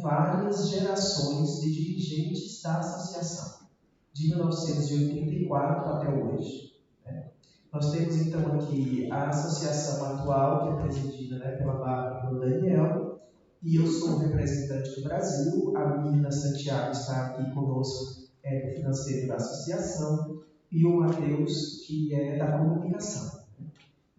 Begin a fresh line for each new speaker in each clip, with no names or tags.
várias gerações de dirigentes da associação, de 1984 até hoje. Né? Nós temos então aqui a associação atual, que é presidida, né, pela Bárbara e pelo Daniel, e eu sou o representante do Brasil. A Mirna Santiago está aqui conosco, do financeiro da associação, e o Matheus, que é da comunicação.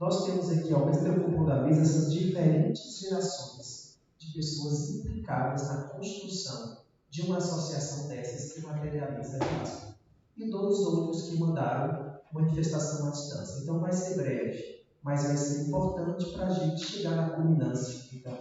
Nós temos aqui, ao mesmo tempo da mesa, essas diferentes gerações de pessoas implicadas na construção de uma associação dessas que materializa a diáspora. E dois outros que mandaram manifestação à distância. Então vai ser breve, mas vai ser importante para a gente chegar na culminância, então,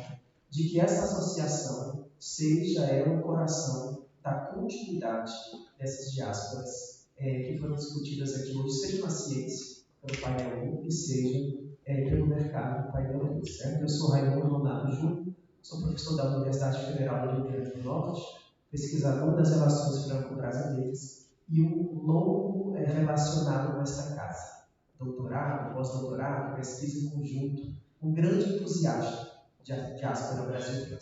de que essa associação seja o coração da continuidade dessas diásporas que foram discutidas aqui hoje, seja na ciência, pelo painel 1, e seja pelo mercado, painel 2. Certo? Eu sou Raimundo Donato Júnior, sou professor da Universidade Federal do Rio Grande do Norte, pesquisador das relações franco-brasileiras e um longo relacionado com esta casa. Doutorado, pós-doutorado, pesquisa em conjunto, um grande entusiasta de diáspora brasileira.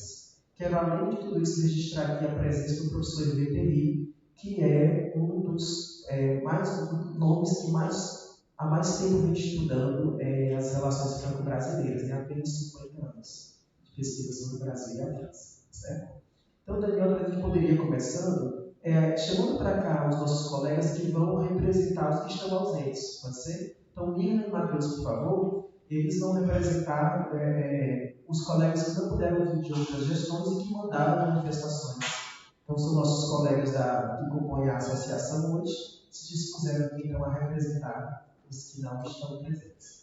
Quero, além de tudo isso, registrar aqui a presença do professor Iveteri, que é um dos nomes que há mais tempo vem estudando as relações franco-brasileiras, tem apenas 50 anos de pesquisa sobre o Brasil e a França. Certo? Então, Daniel, a gente poderia ir começando chamando para cá os nossos colegas que vão representar os que estão ausentes, pode ser? Então, Mirna e Matheus, por favor, eles vão representar os colegas que não puderam vir de outras gestões e que mandaram manifestações. Então, são nossos colegas que compõem a associação hoje, se dispuseram aqui, então, a representar os que não estão presentes.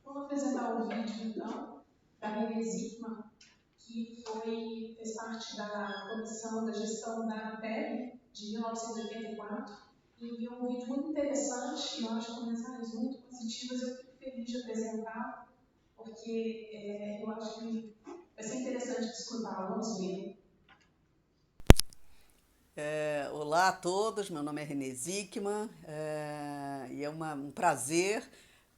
Vou apresentar o vídeo, então, da René Zikman, que fez parte da comissão da gestão da ANAPEB de 1984, e enviou um vídeo muito interessante, e eu acho com mensagens muito positivas. Eu fico feliz de apresentar, porque eu acho que vai ser interessante escutar. Vamos ver.
Olá a todos, meu nome é René Zikman, e é um prazer,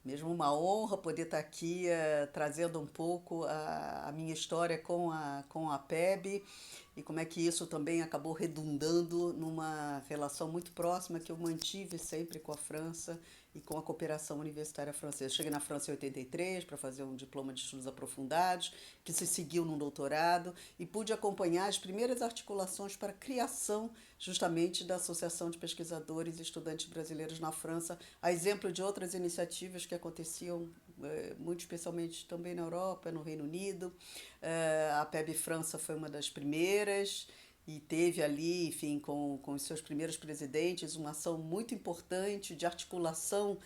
mesmo uma honra poder estar aqui trazendo um pouco a minha história com a PEB e como é que isso também acabou redundando numa relação muito próxima que eu mantive sempre com a França e com a cooperação universitária francesa. Cheguei na França em 83 para fazer um diploma de estudos aprofundados, que se seguiu num doutorado, e pude acompanhar as primeiras articulações para a criação justamente da Associação de Pesquisadores e Estudantes Brasileiros na França, a exemplo de outras iniciativas que aconteciam muito especialmente também na Europa, no Reino Unido. A PEB França foi uma das primeiras, e teve ali, enfim, com os seus primeiros presidentes, uma ação muito importante de articulação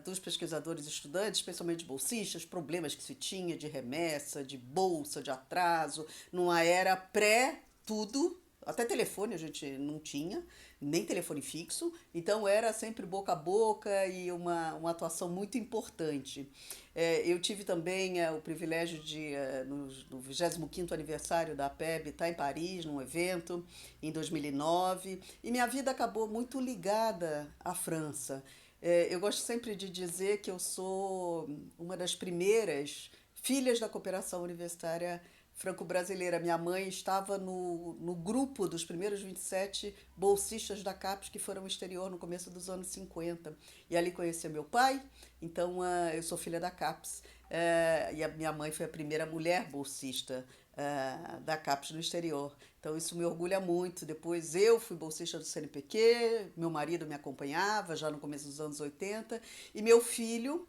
dos pesquisadores e estudantes, especialmente bolsistas, problemas que se tinha de remessa, de bolsa, de atraso, numa era pré-tudo. Até telefone a gente não tinha, nem telefone fixo, então era sempre boca a boca e uma atuação muito importante. Eu tive também o privilégio de, no 25º aniversário da PEB, estar em Paris, num evento, em 2009, e minha vida acabou muito ligada à França. Eu gosto sempre de dizer que eu sou uma das primeiras filhas da cooperação universitária franco-brasileira. Minha mãe estava no grupo dos primeiros 27 bolsistas da CAPES que foram ao exterior no começo dos anos 50. E ali conheci meu pai, então eu sou filha da CAPES. E a minha mãe foi a primeira mulher bolsista da CAPES no exterior. Então isso me orgulha muito. Depois eu fui bolsista do CNPq, meu marido me acompanhava já no começo dos anos 80, e meu filho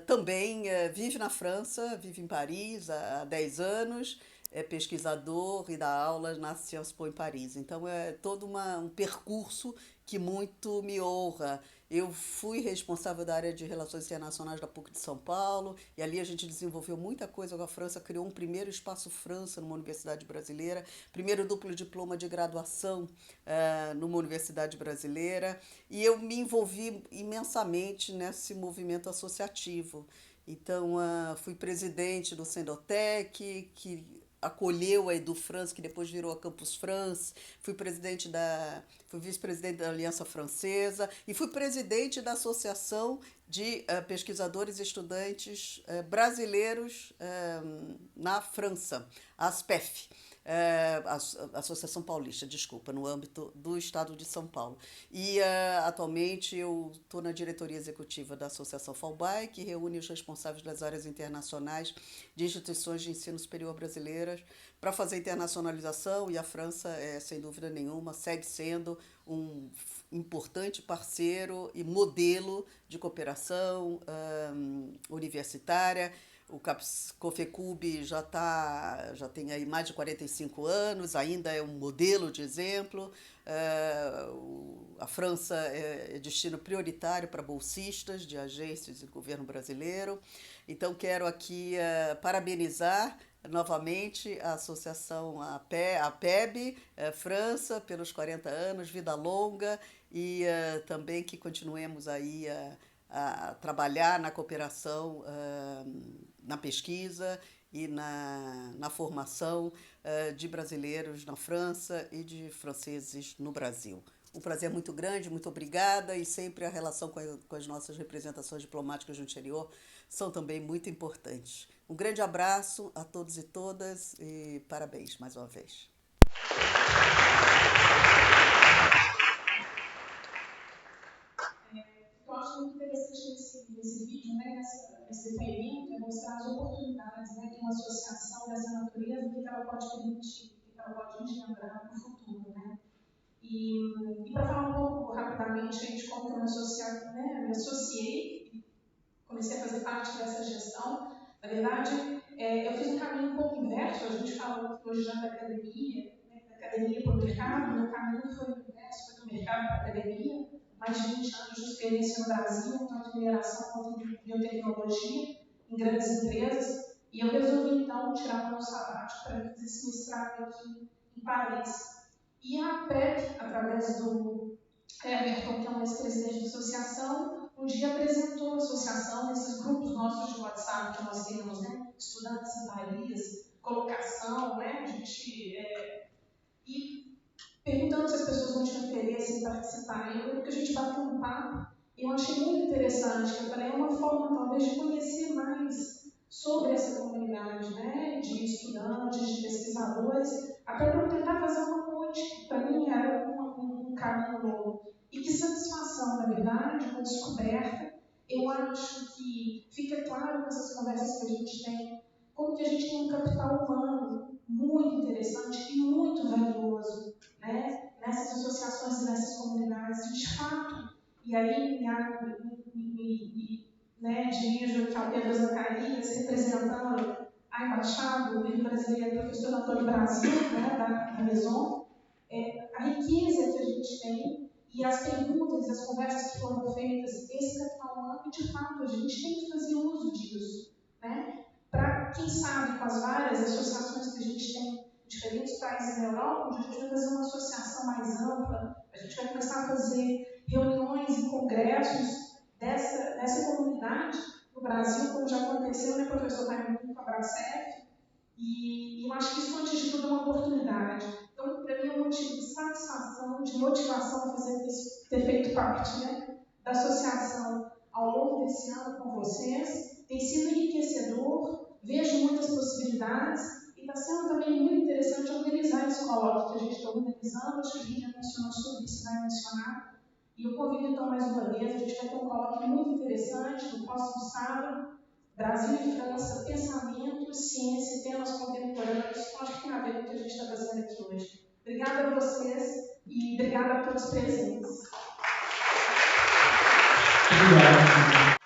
também vive na França, vive em Paris há 10 anos, é pesquisador e dá aulas na Sciences Po em Paris. Então é todo um percurso que muito me honra. Eu fui responsável da área de Relações Internacionais da PUC de São Paulo, e ali a gente desenvolveu muita coisa com a França, criou um primeiro espaço França numa universidade brasileira, primeiro duplo diploma de graduação numa universidade brasileira, e eu me envolvi imensamente nesse movimento associativo. Então, fui presidente do Sendotec, que acolheu a Edu France, que depois virou a Campus France, fui vice-presidente da Aliança Francesa e fui presidente da Associação de Pesquisadores e Estudantes brasileiros na França, a ASPEF. Associação Paulista, desculpa, no âmbito do Estado de São Paulo. E atualmente eu estou na diretoria executiva da Associação FAUBAI, que reúne os responsáveis das áreas internacionais de instituições de ensino superior brasileiras para fazer internacionalização, e a França é, sem dúvida nenhuma, segue sendo um importante parceiro e modelo de cooperação universitária. O COFECUB já tem aí mais de 45 anos, ainda é um modelo de exemplo. A França é destino prioritário para bolsistas de agências e do governo brasileiro. Então, quero aqui parabenizar novamente a associação, a PEB, França, pelos 40 anos, vida longa, e também que continuemos aí a trabalhar na cooperação, na pesquisa e na formação de brasileiros na França e de franceses no Brasil. Um prazer muito grande, muito obrigada, e sempre a relação com as nossas representações diplomáticas do exterior são também muito importantes. Um grande abraço a todos e todas e parabéns mais uma vez.
Eu acho muito interessante nesse vídeo, né, nesse depoimento, é mostrar as oportunidades, né, que uma associação dessa natureza, o que ela pode permitir, o que ela pode engendrar no futuro, né. E para falar um pouco rapidamente de como eu me associei, comecei a fazer parte dessa gestão. Na verdade, eu fiz um caminho um pouco inverso. A gente fala hoje já da academia, né, da academia para o mercado. Meu caminho foi o inverso, foi do mercado para a academia. Mais de 20 anos de experiência no Brasil, tanto em mineração quanto em biotecnologia, em grandes empresas. E eu resolvi, então, tirar um ano sabático para fazer esse mestrado aqui em Paris. E a PEP, através do Everton, que é um ex-presidente da associação, um dia apresentou a associação nesses grupos nossos de WhatsApp que nós temos, né? Estudantes em Paris, colocação, né? A gente, e perguntando se as pessoas não tinham interesse em participar. E eu lembro que a gente bateu um papo e eu achei muito interessante, que eu falei, é uma forma talvez de conhecer mais sobre essa comunidade, né, de estudantes, de pesquisadores, até para tentar fazer uma ponte, que para mim era um caminho novo. E que satisfação, na verdade, uma descoberta. Eu acho que fica claro nessas conversas que a gente tem, como que a gente tem um capital humano muito interessante e muito valioso, né, nessas associações e nessas comunidades, de fato. E aí me dirijo aqui ao Pedro Zacarias, representando a Embaixada do Governo Brasileiro, professor Antônio Brasil, né, da Maison, a riqueza que a gente tem e as perguntas e as conversas que foram feitas, esse capital humano, e de fato a gente tem que fazer uso disso, né, para, quem sabe, com as várias associações que a gente tem em diferentes países da Europa, onde a gente vai fazer uma associação mais ampla, a gente vai começar a fazer reuniões e congressos dessa comunidade no Brasil, como já aconteceu, né, professor Raimundo com a Bracef, e eu acho que isso, antes de tudo, é uma oportunidade. Então, para mim, é um motivo de satisfação, de motivação ter feito parte, né, da associação ao longo desse ano com vocês. Tem sido enriquecedor, vejo muitas possibilidades e está sendo também muito interessante organizar esse colóquio que a gente está organizando. Acho que a gente já mencionou sobre isso, vai mencionar. E eu convido, então, mais uma vez, a gente vai ter um colóquio muito interessante no próximo sábado, Brasil e França, pensamento, ciência e temas contemporâneos. Acho que tem a ver com o que a gente está fazendo aqui hoje. Obrigada a vocês e obrigada a todos presentes.
Obrigado.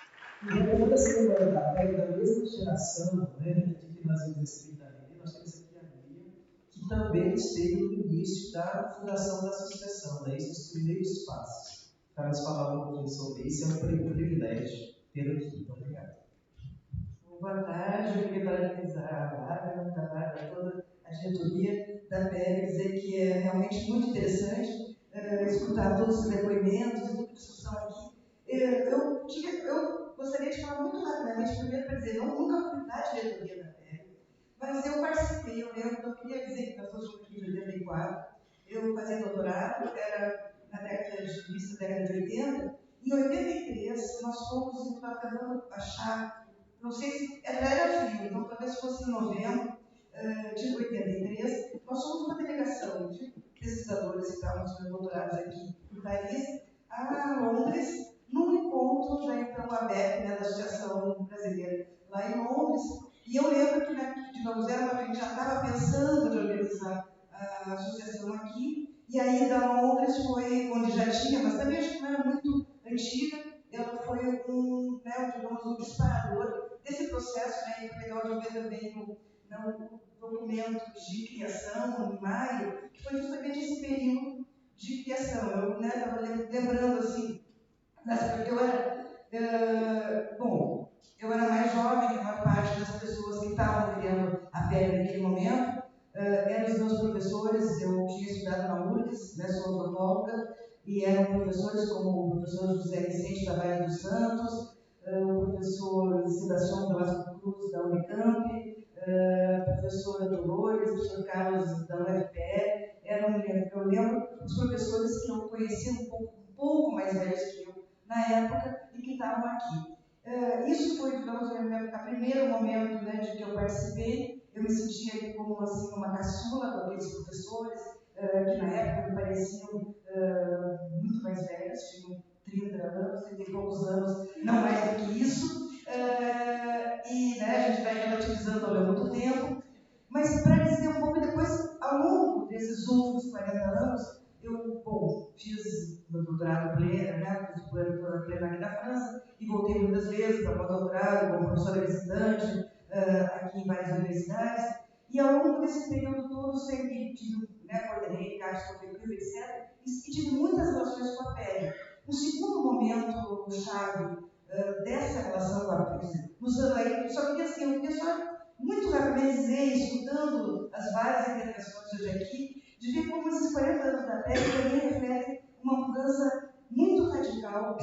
E retomando essa memória da mesma geração, né, de que nós vimos esse Itaí, nós temos aqui a Bia, que também esteve no início da fundação da associação, né, esses primeiros passos. Para nos falar um pouquinho sobre isso, é um privilégio ter aqui. Muito obrigado.
Boa tarde, eu queria parabenizar a Bárbara, a Bárbara, toda a diretoria da PEB, dizer que é realmente muito interessante escutar todos os depoimentos e toda a discussão aqui. Eu gostaria de falar muito rapidamente, primeiro para dizer, eu nunca fui da diretoria da PEB, Mas eu participei, eu queria dizer que eu sou de 84, eu fazia doutorado, era na década de 80, em 83 nós fomos, estava tentando achar, não sei se era frio, então talvez fosse em novembro de 83, nós fomos uma delegação de pesquisadores que estavam sendo doutorados aqui em Paris, a Londres, num encontro da então ABEP, da Associação Brasileira, lá em Londres. E eu lembro que, digamos, a gente já estava pensando em organizar a associação aqui, e aí da Londres foi onde já tinha, mas também acho que não era muito antiga, ela foi digamos, um disparador desse processo, e foi legal de ver também o documento de criação, o primário, que foi justamente esse período de criação. Eu estava lembrando assim, porque eu era, eu era mais jovem que a maior parte das pessoas que estavam criando a PEB naquele momento, eram os meus professores. Eu tinha estudado na URGS, sou antropóloga, e eram professores como o professor José Vicente Tavares dos Santos, o professor Sebastião Velasco Cruz, da Unicamp, professora Dolores, professor Carlos, da UFPE. Eu lembro os professores que eu conhecia um pouco mais velhos que eu na época e que estavam aqui. Isso foi, digamos, o primeiro momento de que eu participei. Eu me sentia ali como assim, uma caçula com aqueles professores, que na época me pareciam muito mais velhos, tinham 30 anos, 30 e poucos anos, não mais do que isso. E a gente vai relativizando ao longo do tempo. Mas para dizer um pouco depois, ao longo desses últimos 40 anos, eu fiz meu doutorado pleno, fiz doutorado pleno aqui na França, e voltei muitas vezes para pós-doutorado como professora visitante aqui em várias universidades. E ao longo desse período todo, sempre tive, coordenei casos contributivos, etc., e tive muitas relações com a pele. Um segundo momento chave dessa relação com a pele, usando aí, eu queria só muito rapidamente dizer, escutando as várias intervenções hoje aqui, de ver como esses 40 anos da PEC também refletem uma mudança muito radical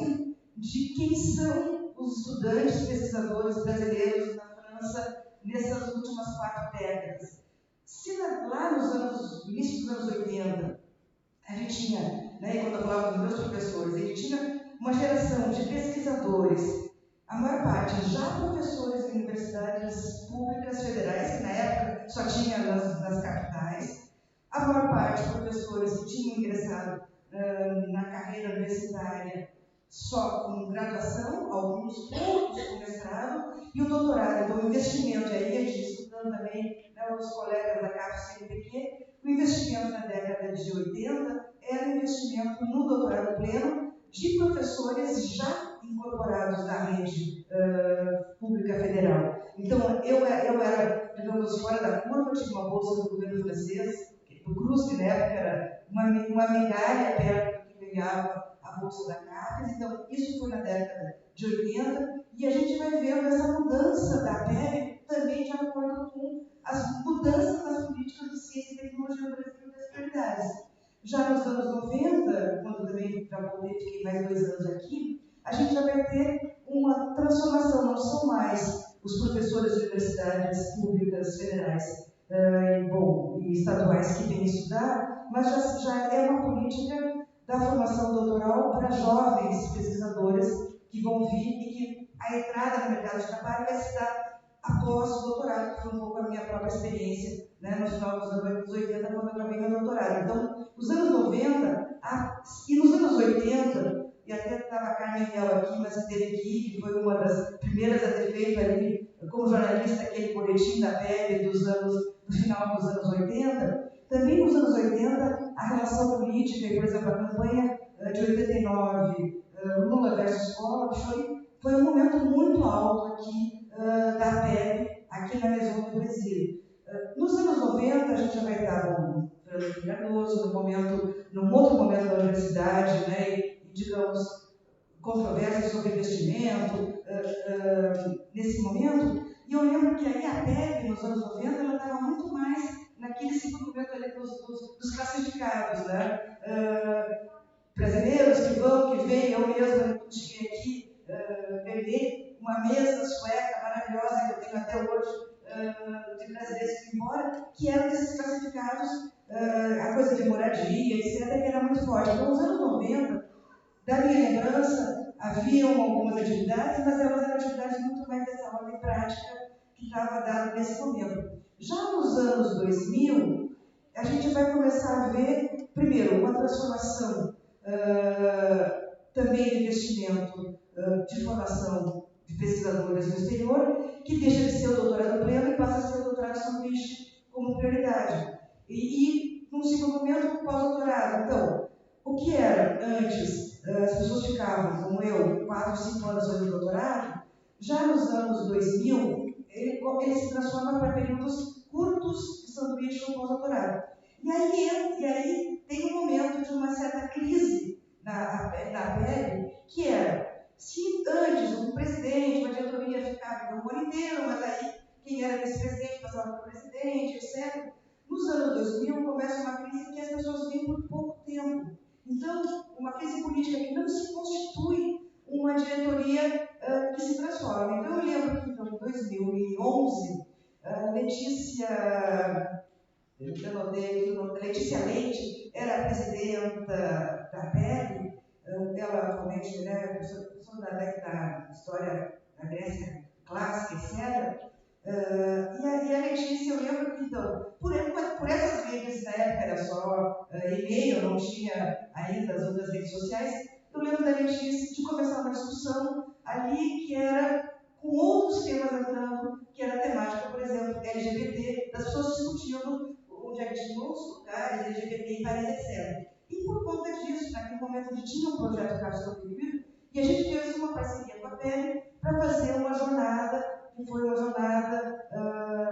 de quem são os estudantes, pesquisadores brasileiros na França nessas últimas 4 décadas. Se lá no início dos anos 80, a gente tinha, quando eu falava dos meus professores, a gente tinha uma geração de pesquisadores, a maior parte já professores em universidades públicas federais, que na época só tinha nas capitais, a maior parte de professores que tinham ingressado na carreira universitária só com graduação, alguns poucos com mestrado, e o doutorado. Então, o investimento, aí a gente estudando também, os colegas da CAPES-CNPq, o investimento na década de 80 era um investimento no doutorado pleno de professores já incorporados na rede pública federal. Então, eu era, digamos, fora da curva, tinha uma bolsa do governo francês, do Cruz, que na época era uma migalha perto do que ganhava a bolsa da CAPES. Então, isso foi na década de 80, e a gente vai vendo essa mudança da PEB também de acordo com as mudanças nas políticas de ciência e tecnologia no Brasil e das prioridades. Já nos anos 90, quando também já voltei, fiquei mais 2 anos aqui, a gente já vai ter uma transformação. Não são mais os professores de universidades públicas, federais e estaduais que vêm estudar, mas já é uma política da formação doutoral para jovens pesquisadores que vão vir e que a entrada no mercado de trabalho vai se dar após o doutorado, que foi um pouco a minha própria experiência, no final dos anos 80, quando eu acabei meu doutorado. Então, os anos 90 e nos anos 80, e até estava a Carmen Mel aqui, mas esteve aqui, que foi uma das primeiras a ter feito ali, como jornalista, aquele boletim da PEB do final dos anos 80, também nos anos 80, a relação política, e, por exemplo, a campanha de 89, Lula versus Collor, foi um momento muito alto aqui da PEB, aqui na Maison do Brasil. Nos anos 90, a gente já vai estar com Fernando Cardoso, num outro momento da universidade, e digamos, controvérsias sobre investimento, nesse momento. E eu lembro que aí a PEB, nos anos 90, ela estava muito mais naquele segundo momento ali dos classificados, brasileiros que vão, que vêm. Eu mesma cheguei aqui, ganhei uma mesa sueca maravilhosa que eu tenho até hoje, de brasileiros estados, a coisa de moradia, etc., que era muito forte. Então, nos anos 90, da minha lembrança, haviam algumas atividades, mas elas eram atividades muito mais dessa ordem prática que estava dada nesse momento. Já nos anos 2000, a gente vai começar a ver, primeiro, uma transformação também de investimento de formação de pesquisadores no exterior, que deixa de ser o doutorado pleno e passa a ser o doutorado sanduíche como prioridade. E num segundo momento, o pós-doutorado. Então, o que era antes, as pessoas ficavam, como eu, 4, 5 anos fazendo doutorado, já nos anos 2000, ele se transforma para períodos curtos de sanduíche ou pós-doutorado. E aí tem um momento de uma certa crise na pele, que era, se antes um presidente, uma diretoria ficava um ano inteiro, mas aí quem era vice-presidente passava para o presidente, etc. Nos anos 2000 começa uma crise que as pessoas vêm por pouco tempo. Então, uma crise política que não se constitui uma diretoria que se transforma. Então, eu lembro que em 2011, Letícia Leite era a presidenta da PEB, ela atualmente é professora da história da Grécia clássica, etc. E a Letícia, eu lembro que, então, por essas redes, na época era só e-mail, não tinha ainda as outras redes sociais, eu lembro da Letícia de começar uma discussão ali que era com outros temas entrando, que era a temática, por exemplo, LGBT, das pessoas discutindo onde é que tinha outros lugares, LGBT em Paris, etc. E por conta disso, naquele momento a gente tinha um projeto Cápsula Proibido, e a gente fez uma parceria com a PEN para fazer uma jornada, que foi uma jornada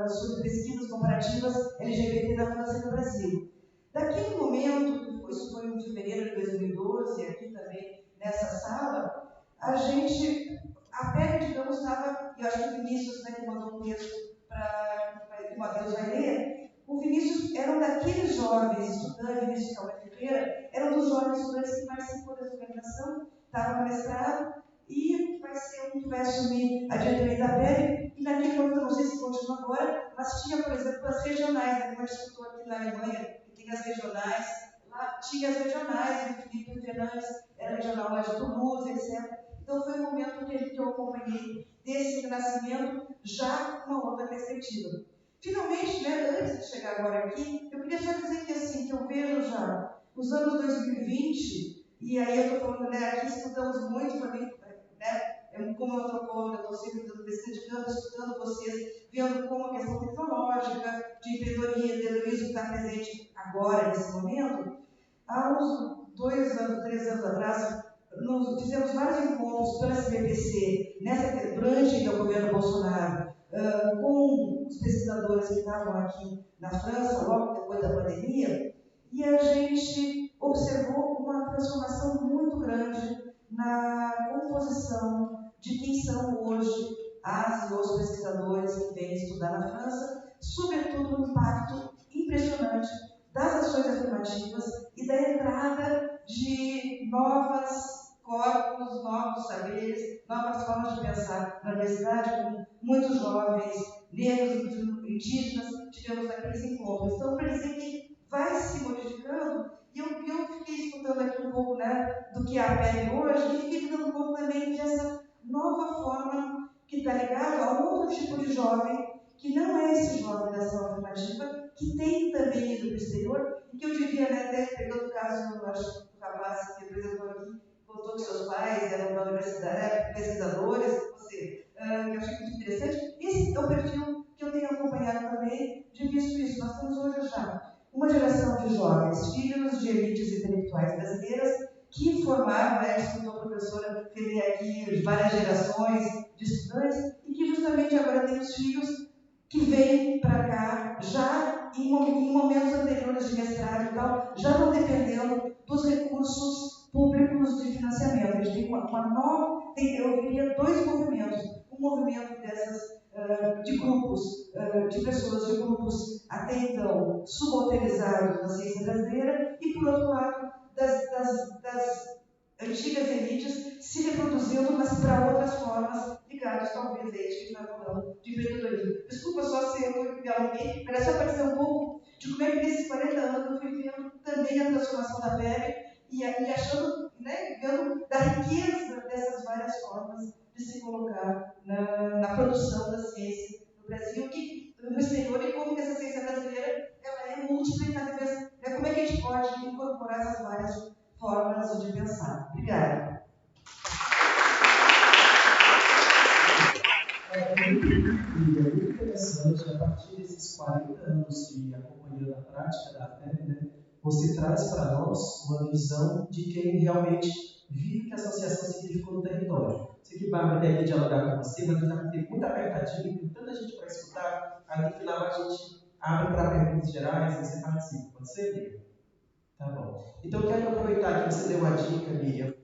sobre pesquisas comparativas LGBT na França e no Brasil. Daquele momento, isso foi em fevereiro de 2012, aqui também nessa sala, a PEN, digamos, estava, e eu acho que o Vinícius, né, que mandou um texto que o Matheus vai ler, o Vinícius era um daqueles jovens estudantes, Vinícius Calma Ferreira, era um dos jovens estudantes que participou dessa organização, estava no mestrado, e vai ser um que vai assumir a diretoria da PEN, e naquele momento, não sei se continua agora, mas tinha, por exemplo, as regionais, né, como a gente escutou aqui na Alemanha, que tem as regionais, lá tinha as regionais, o Felipe Fernandes era regional lá de Toulouse, etc. Então foi um momento que eu acompanhei desse renascimento já com uma outra perspectiva. Finalmente, né, antes de chegar agora aqui, eu queria só dizer que, assim, que eu vejo já os anos 2020, e aí eu estou falando, né, aqui estudamos muito para mim, né, como antropóloga, estou sempre dando pesquisa de campo, estudando vocês, vendo como a questão tecnológica, de empreendedorismo está presente agora, nesse momento. Há uns 2 anos, 3 anos atrás, fizemos vários encontros pela SBPC, nessa branche do governo Bolsonaro, com os pesquisadores que estavam aqui na França, logo depois da pandemia, e a gente observou uma transformação muito grande na composição de quem são hoje as e os pesquisadores que vêm estudar na França, sobretudo o impacto impressionante das ações afirmativas e da entrada de novos corpos, novos saberes, novas formas de pensar na universidade, com muitos jovens negros, indígenas, tivemos aqueles encontros. Então, para dizer que vai se modificando, e eu fiquei escutando aqui um pouco, né, do que é a PEN hoje, e fiquei dando um pouco também dessa nova forma que está ligada a outro tipo de jovem, que não é esse jovem da ação afirmativa, que tem também ido para o exterior, e que eu diria, né, até pegando o caso do rapaz que apresentou aqui, contou que seus pais eram da universidade, pesquisadores, que eu achei muito interessante. Esse é o perfil que eu tenho acompanhado também, de visto isso. Nós temos hoje já uma geração de jovens, filhos de elites intelectuais brasileiras, que formaram, né, escutou a professora Felipe aqui, várias gerações de estudantes, e que justamente agora tem os filhos que vêm para cá já em momentos anteriores de mestrado e tal, já não dependendo dos recursos públicos de financiamento. A gente tem uma nova, eu diria, 2 movimentos. Um movimento de grupos, de pessoas de grupos até então subalternizados na ciência brasileira, e, por outro lado, das antigas elites se reproduzindo, mas para outras formas, ligadas talvez a isso que está falando de empreendedorismo. Desculpa só se eu me alonguei, mas é só para dizer um pouco de como é que nesses 40 anos eu fui vendo também a transformação da PEB e achando, né, vendo da riqueza dessas várias formas de se colocar na produção da ciência no Brasil, no exterior, e como que essa ciência brasileira ela é múltipla e cada vez, né, como é que a gente pode incorporar essas várias formas de pensar. Obrigada.
É muito interessante, a partir desses 40 anos de acompanhando a prática da PEB, né, você traz para nós uma visão de quem realmente vive que a associação significou no território. Sei que Bárbara quer dialogar com você, mas está muito apertadinho, tem tanta gente para escutar, aí no final a gente abre para perguntas gerais e você participa. Pode ser, Miriam? Tá bom. Então eu quero aproveitar que você deu uma dica, Miriam,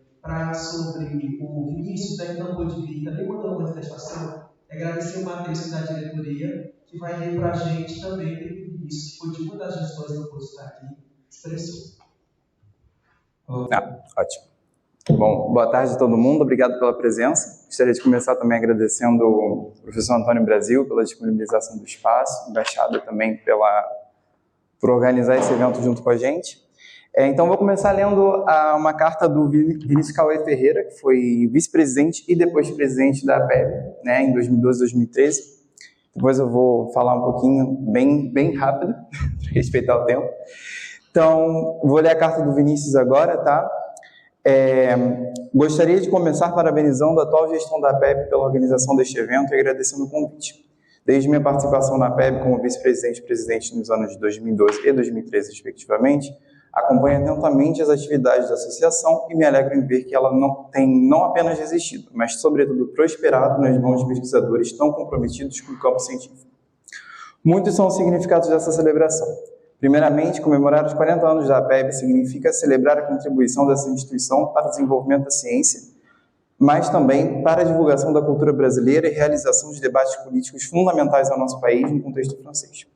sobre o Vinícius, né, que não pôde vir, também mandou uma manifestação. Agradecer o Matheus da diretoria, que vai ler para a gente também do Vinícius, que foi de uma das gestões que eu posso estar aqui, expressou.
Ótimo. Bom, boa tarde a todo mundo, obrigado pela presença. Gostaria de começar também agradecendo o professor Antônio Brasil pela disponibilização do espaço, embaixada também por organizar esse evento junto com a gente. Então, vou começar lendo uma carta do Vinícius Cauê Ferreira, que foi vice-presidente e depois presidente da PEB, né, em 2012 e 2013. Depois eu vou falar um pouquinho, bem rápido, para respeitar o tempo. Então, vou ler a carta do Vinícius agora, tá? Gostaria de começar parabenizando a atual gestão da PEB pela organização deste evento e agradecendo o convite. Desde minha participação na PEB como vice-presidente e presidente nos anos de 2012 e 2013, respectivamente, acompanho atentamente as atividades da associação e me alegro em ver que ela não apenas resistido, mas, sobretudo, prosperado nas mãos de pesquisadores tão comprometidos com o campo científico. Muitos são os significados dessa celebração. Primeiramente, comemorar os 40 anos da PEB significa celebrar a contribuição dessa instituição para o desenvolvimento da ciência, mas também para a divulgação da cultura brasileira e realização de debates políticos fundamentais ao nosso país no contexto francês.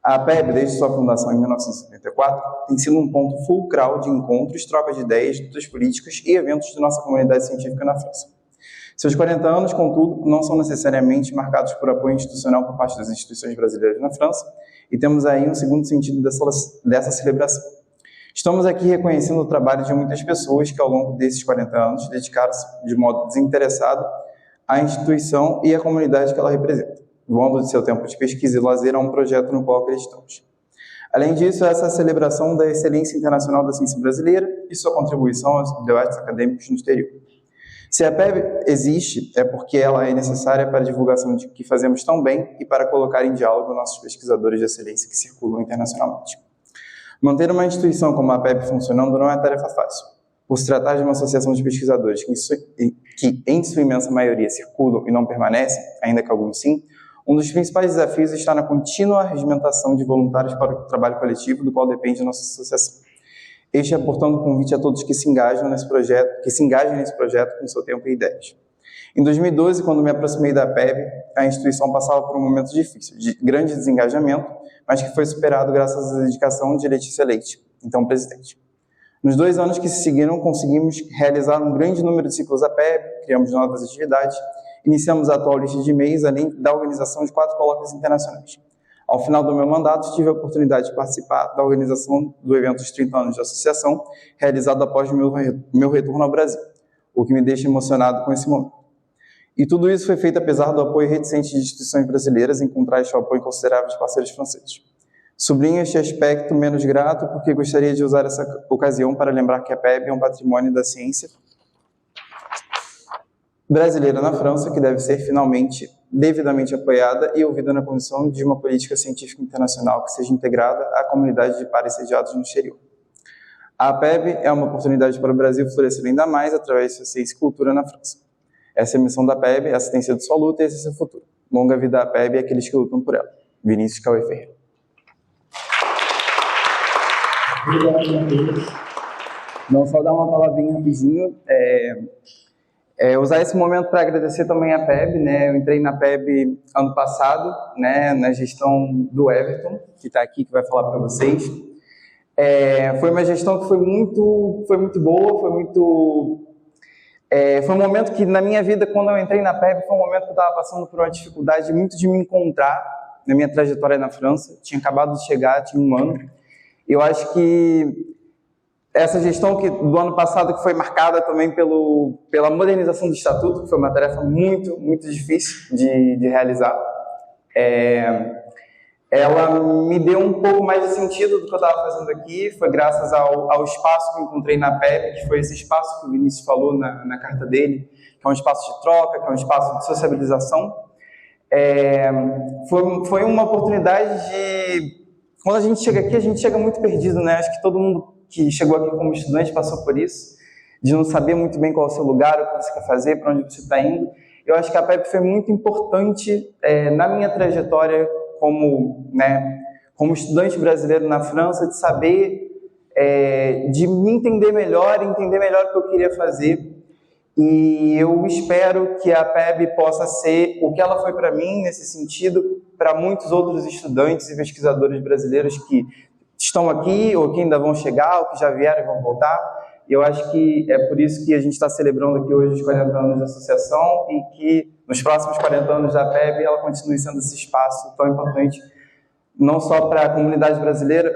A PEB, desde sua fundação em 1974, tem sido um ponto fulcral de encontros, trocas de ideias, lutas políticas e eventos de nossa comunidade científica na França. Seus 40 anos, contudo, não são necessariamente marcados por apoio institucional por parte das instituições brasileiras na França, e temos aí um segundo sentido dessa celebração. Estamos aqui reconhecendo o trabalho de muitas pessoas que, ao longo desses 40 anos, dedicaram-se de modo desinteressado à instituição e à comunidade que ela representa, doando de seu tempo de pesquisa e lazer a um projeto no qual acreditamos. Além disso, essa é a celebração da excelência internacional da ciência brasileira e sua contribuição aos debates acadêmicos no exterior. Se a PEB existe, é porque ela é necessária para a divulgação de que fazemos tão bem e para colocar em diálogo nossos pesquisadores de excelência que circulam internacionalmente. Manter uma instituição como a PEB funcionando não é tarefa fácil. Por se tratar de uma associação de pesquisadores que em sua imensa maioria, circulam e não permanecem, ainda que alguns sim, um dos principais desafios está na contínua regimentação de voluntários para o trabalho coletivo, do qual depende a nossa associação. Este é, portanto, um convite a todos que se engajem nesse projeto com seu tempo e ideias. Em 2012, quando me aproximei da PEB, a instituição passava por um momento difícil, de grande desengajamento, mas que foi superado graças à dedicação de Letícia Leite, então presidente. Nos 2 anos que se seguiram, conseguimos realizar um grande número de ciclos da PEB, criamos novas atividades, iniciamos a atual lista de e-mails, além da organização de 4 colóquios internacionais. Ao final do meu mandato, tive a oportunidade de participar da organização do evento dos 30 anos de associação, realizado após o meu retorno ao Brasil, o que me deixa emocionado com esse momento. E tudo isso foi feito apesar do apoio reticente de instituições brasileiras em contraste ao apoio considerável de parceiros franceses. Sublinho este aspecto menos grato porque gostaria de usar essa ocasião para lembrar que a PEB é um patrimônio da ciência brasileira na França, que deve ser finalmente devidamente apoiada e ouvida na condição de uma política científica internacional que seja integrada à comunidade de pares sediados no exterior. A PEB é uma oportunidade para o Brasil florescer ainda mais através de sua ciência e cultura na França. Essa é a missão da PEB, essa tem sido sua luta e esse é seu futuro. Longa vida à PEB e àqueles que lutam por ela. Vinícius Cauê Ferreira.
Obrigado, Matheus.
Não, só dar uma palavrinha rapidinho. Usar esse momento para agradecer também a PEB, né? Eu entrei na PEB ano passado, né? Na gestão do Everton, que está aqui, que vai falar para vocês. Foi uma gestão que foi muito boa, foi um momento que na minha vida, quando eu entrei na PEB, foi um momento que eu estava passando por uma dificuldade muito de me encontrar, na minha trajetória na França, tinha acabado de chegar, tinha um ano. Eu acho que essa gestão do ano passado, que foi marcada também pela modernização do Estatuto, que foi uma tarefa muito, muito difícil de realizar, ela me deu um pouco mais de sentido do que eu estava fazendo aqui. Foi graças ao espaço que eu encontrei na PEB, que foi esse espaço que o Vinícius falou na carta dele, que é um espaço de troca, que é um espaço de sociabilização. Foi uma oportunidade de... Quando a gente chega aqui, a gente chega muito perdido, né? Acho que todo mundo que chegou aqui como estudante passou por isso, de não saber muito bem qual é o seu lugar, o que você quer fazer, para onde você está indo. Eu acho que a PEB foi muito importante na minha trajetória como estudante brasileiro na França, de saber, de me entender melhor o que eu queria fazer. E eu espero que a PEB possa ser o que ela foi para mim, nesse sentido, para muitos outros estudantes e pesquisadores brasileiros que estão aqui, ou que ainda vão chegar, ou que já vieram e vão voltar. E eu acho que é por isso que a gente está celebrando aqui hoje os 40 anos da associação e que nos próximos 40 anos da PEB ela continue sendo esse espaço tão importante, não só para a comunidade brasileira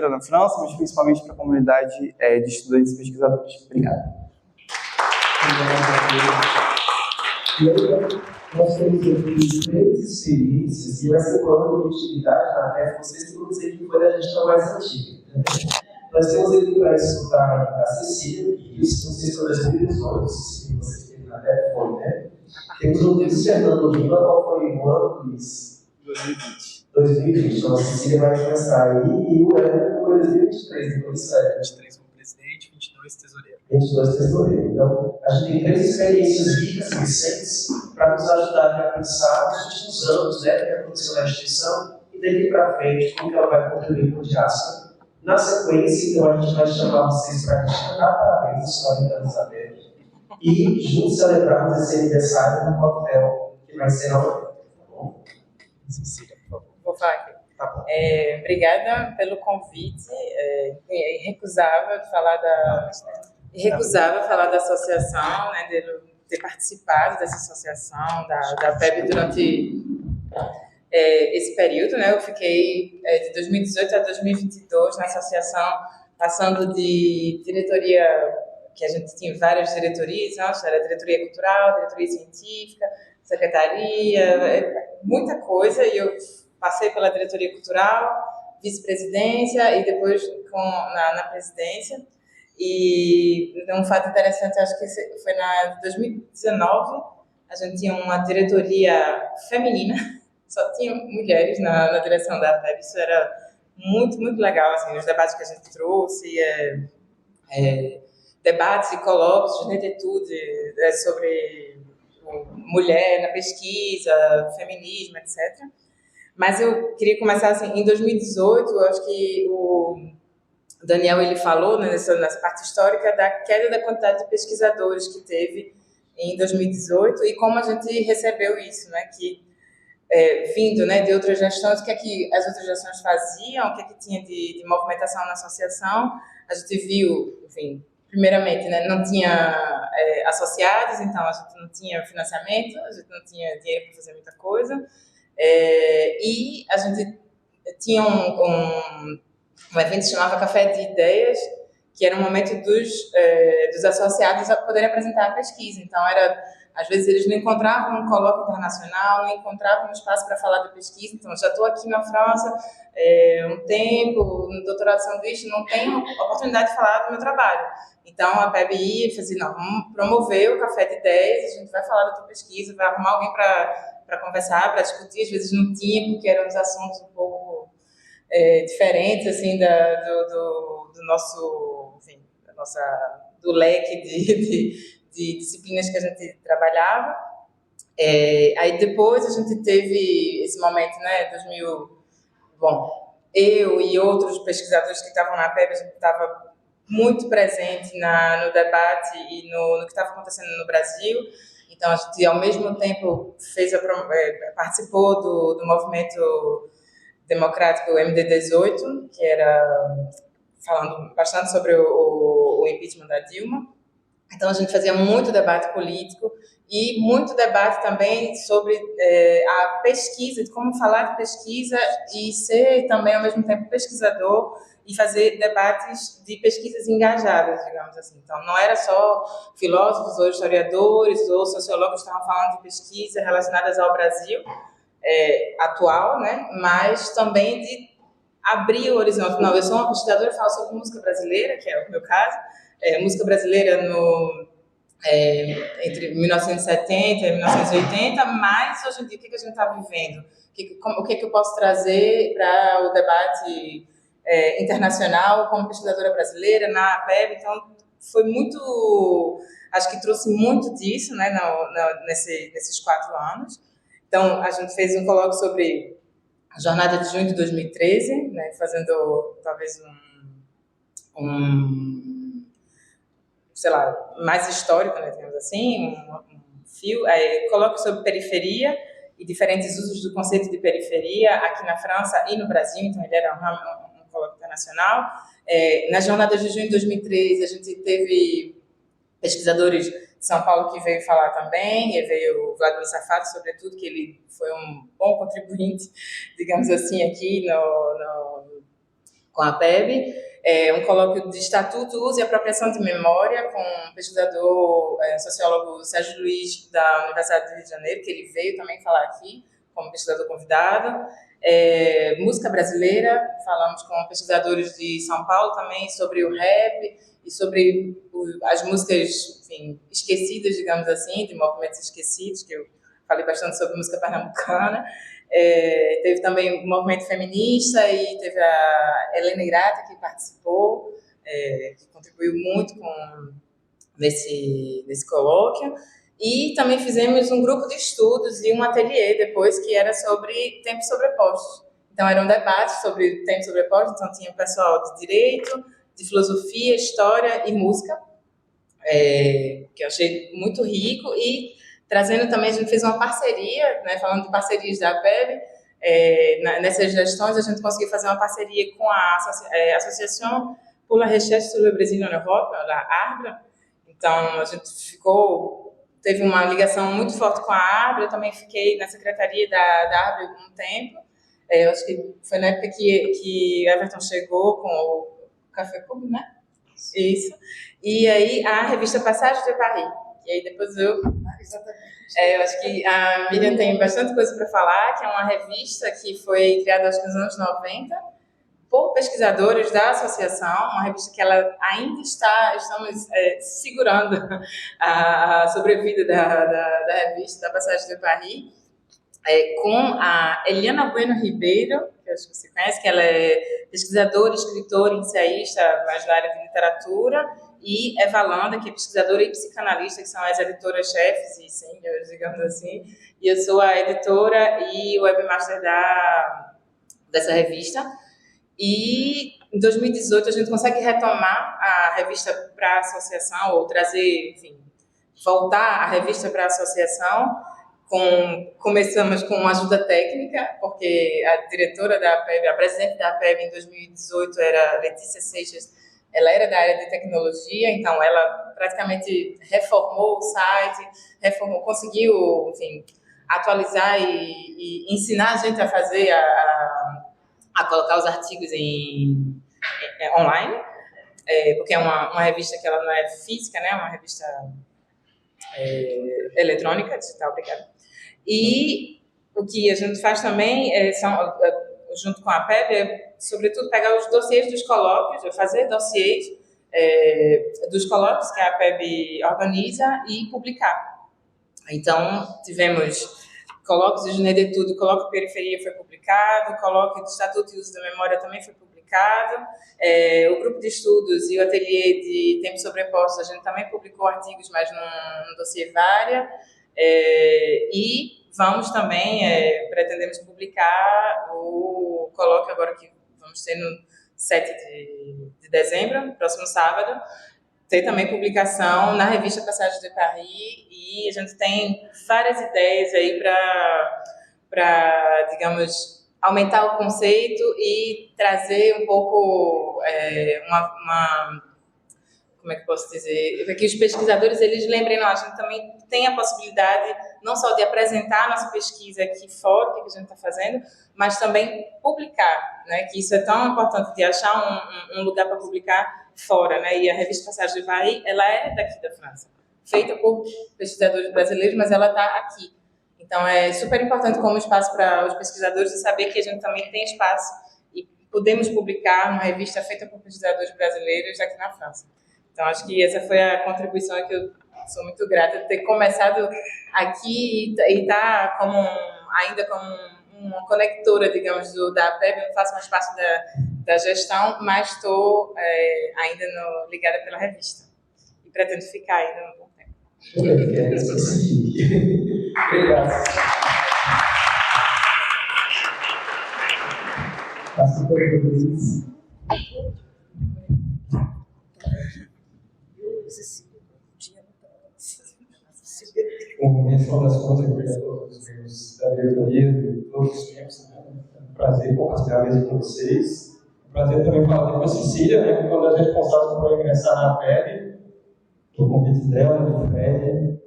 na França, mas principalmente para a comunidade de estudantes e pesquisadores. Obrigado.
E aí, nós temos aqui 3 experiências e essa produtividade na PEB, vocês vão dizer que foi da gestão mais antiga. Nós temos aqui para escutar a Cecília, que isso, não sei se foi 2018, se vocês têm na PEB, foi, né? Temos o Luiz Fernando Lima, qual foi o ano, Luiz? 2020. 2020, então a Cecília vai começar aí, e o Hélio foi 2023, depois sério.
23 como presidente, 22 tesoureiro.
22 tesoureiros. Então, a gente tem 3 experiências ricas e recentes para nos ajudar a pensar nos últimos anos, né, que aconteceu na instituição, e daqui para frente, como ela vai contribuir com o Diasca. Na sequência, então, a gente vai chamar vocês para cantar parabéns aos 40 anos da PEB e juntos celebrarmos esse aniversário no coquetel que vai ser amanhã. Tá bom?
Cecília, por favor.
Vou falar aqui.
Tá bom.
Obrigada pelo convite. Irrecusável falar da associação, né, de ter participado dessa associação, da PEB durante esse período, né? Eu fiquei de 2018 a 2022 na associação, passando de diretoria, que a gente tinha várias diretorias, era diretoria cultural, diretoria científica, secretaria, muita coisa, e eu passei pela diretoria cultural, vice-presidência e depois na presidência. E um fato interessante, acho que foi na 2019, a gente tinha uma diretoria feminina, só tinha mulheres na direção da PEB. Isso era muito, muito legal, assim, os debates que a gente trouxe, debates e colóquios de negritude sobre mulher na pesquisa, feminismo, etc. Mas eu queria começar assim, em 2018, eu acho que o Daniel ele falou, né, nessa parte histórica da queda da quantidade de pesquisadores que teve em 2018 e como a gente recebeu isso, né, que vindo, né, de outras gestões, o que é que as outras gestões faziam, o que é que tinha de movimentação na associação. A gente viu, enfim, primeiramente, né, não tinha associados, então a gente não tinha financiamento, a gente não tinha dinheiro para fazer muita coisa, e a gente tinha um evento que se chamava Café de Ideias, que era um momento dos associados a poderem apresentar a pesquisa. Então, às vezes eles não encontravam um colóquio internacional, não encontravam um espaço para falar de pesquisa. Então, já estou aqui na França um tempo, no doutorado de sanduíche, não tenho oportunidade de falar do meu trabalho. Então, a PEB ia e fazia, não, vamos promover o Café de Ideias, a gente vai falar da tua pesquisa, vai arrumar alguém para conversar, para discutir. Às vezes não tinha, porque eram uns assuntos um pouco diferentes, assim, do nosso, enfim, do leque de disciplinas que a gente trabalhava. Aí depois a gente teve esse momento, né, 2000, bom, eu e outros pesquisadores que estavam na PEB, a gente estava muito presente no debate e no que estava acontecendo no Brasil. Então a gente, ao mesmo tempo, participou do movimento democrático MD18, que era falando bastante sobre o impeachment da Dilma. Então, a gente fazia muito debate político e muito debate também sobre a pesquisa, de como falar de pesquisa e ser também, ao mesmo tempo, pesquisador e fazer debates de pesquisas engajadas, digamos assim. Então, não era só filósofos ou historiadores ou sociólogos que estavam falando de pesquisa relacionadas ao Brasil atual, né? Mas também de abrir o horizonte. Não, eu sou uma pesquisadora que fala sobre música brasileira, que é o meu caso, música brasileira entre 1970 e 1980, mas hoje em dia o que a gente está vivendo? O que eu posso trazer para o debate internacional como pesquisadora brasileira na APEB? Então, foi muito, acho que trouxe muito disso, né, nesses 4 anos. Então, a gente fez um colóquio sobre a jornada de junho de 2013, né, fazendo talvez sei lá, mais histórico, né, digamos assim, um fio, colóquio sobre periferia e diferentes usos do conceito de periferia aqui na França e no Brasil, então ele era um colóquio internacional. Na jornada de junho de 2013, a gente teve pesquisadores de São Paulo que veio falar também, e veio o Vladimir Safato, sobretudo, que ele foi um bom contribuinte, digamos assim, aqui com a PEB. Um colóquio de Estatuto, Uso e Apropriação de Memória, com o pesquisador, sociólogo Sérgio Luiz, da Universidade do Rio de Janeiro, que ele veio também falar aqui, como pesquisador convidado. Música brasileira, falamos com pesquisadores de São Paulo também sobre o rap e sobre as músicas, enfim, esquecidas, digamos assim, de movimentos esquecidos, que eu falei bastante sobre música pernambucana. Teve também o movimento feminista e teve a Helena Irata, que participou, que contribuiu muito nesse colóquio. E também fizemos um grupo de estudos e um ateliê depois que era sobre tempos sobrepostos. Então, era um debate sobre tempos sobrepostos, então tinha o pessoal de direito, de filosofia, história e música, que eu achei muito rico, e trazendo também, a gente fez uma parceria, né, falando de parcerias da APEB, nessas gestões a gente conseguiu fazer uma parceria com a Associação pour la Recherche sur le Brésil en Europe, a ARBRA. Então, a gente teve uma ligação muito forte com a ARBRA. Eu também fiquei na secretaria da ARBRA por um tempo. Eu acho que foi na época que Everton chegou com o Café Club, né? Isso. E aí a revista Passage de Paris. E aí depois eu acho que a Miriam tem bastante coisa para falar, que é uma revista que foi criada acho que nos anos 90 por pesquisadores da associação, uma revista que ela ainda estamos segurando a sobrevida da revista da Passage de Paris, com a Eliana Bueno Ribeiro, que eu acho que você conhece, que ela é pesquisadora, escritora, ensaísta, mais da área de literatura, e Eva Landa, que é pesquisadora e psicanalista, que são as editoras-chefes e seniors, digamos assim, e eu sou a editora e webmaster dessa revista. E em 2018 a gente consegue retomar a revista para a associação, ou trazer, enfim, voltar a revista para a associação. Começamos com ajuda técnica, porque a diretora da APEB, a presidente da APEB em 2018 era Letícia Seixas. Ela era da área de tecnologia, então ela praticamente reformou o site, conseguiu, enfim, atualizar e ensinar a gente a fazer, a colocar os artigos online, porque é uma revista que ela não é física, né? É uma revista eletrônica, digital, obrigada. E o que a gente faz também, junto com a PEB, sobretudo pegar os dossiês dos colóquios, fazer dossiês dos colóquios que a PEB organiza e publicar. Então, tivemos colóquios de Juné de Tudo, colóquio de periferia foi publicado, colóquio de Estatuto e Uso da Memória também foi publicado, o grupo de estudos e o ateliê de tempos sobrepostos, a gente também publicou artigos, mas num dossiê Vária, e vamos também, pretendemos publicar o colóquio agora que vamos ter no 7 de dezembro, próximo sábado, ter também publicação na revista Passage de Paris, e a gente tem várias ideias aí para, digamos, aumentar o conceito e trazer um pouco como é que eu posso dizer, para que os pesquisadores eles lembrem, não, a gente também tem a possibilidade não só de apresentar a nossa pesquisa aqui fora, o que a gente está fazendo, mas também publicar, né? Que isso é tão importante, de achar um lugar para publicar fora, né? E a revista Passagem de Paris, ela é daqui da França, feita por pesquisadores brasileiros, mas ela está aqui. Então, é super importante como espaço para os pesquisadores de saber que a gente também tem espaço e podemos publicar uma revista feita por pesquisadores brasileiros aqui na França. Então, acho que essa foi a contribuição que eu sou muito grata de ter começado aqui e estar ainda como uma conectora, digamos, da PEB. Eu não faço mais parte da gestão, mas estou ainda ligada pela revista. E pretendo ficar ainda um bom tempo.
Obrigado. Passo por vocês. Com menção das contas de todos os membros da diretoria, de todos os membros, né? É um prazer compartilhar a mesa com vocês. É um prazer também falar com a Cecília, né, que é uma das responsáveis por ingressar na PEB, o convite dela, do Fred.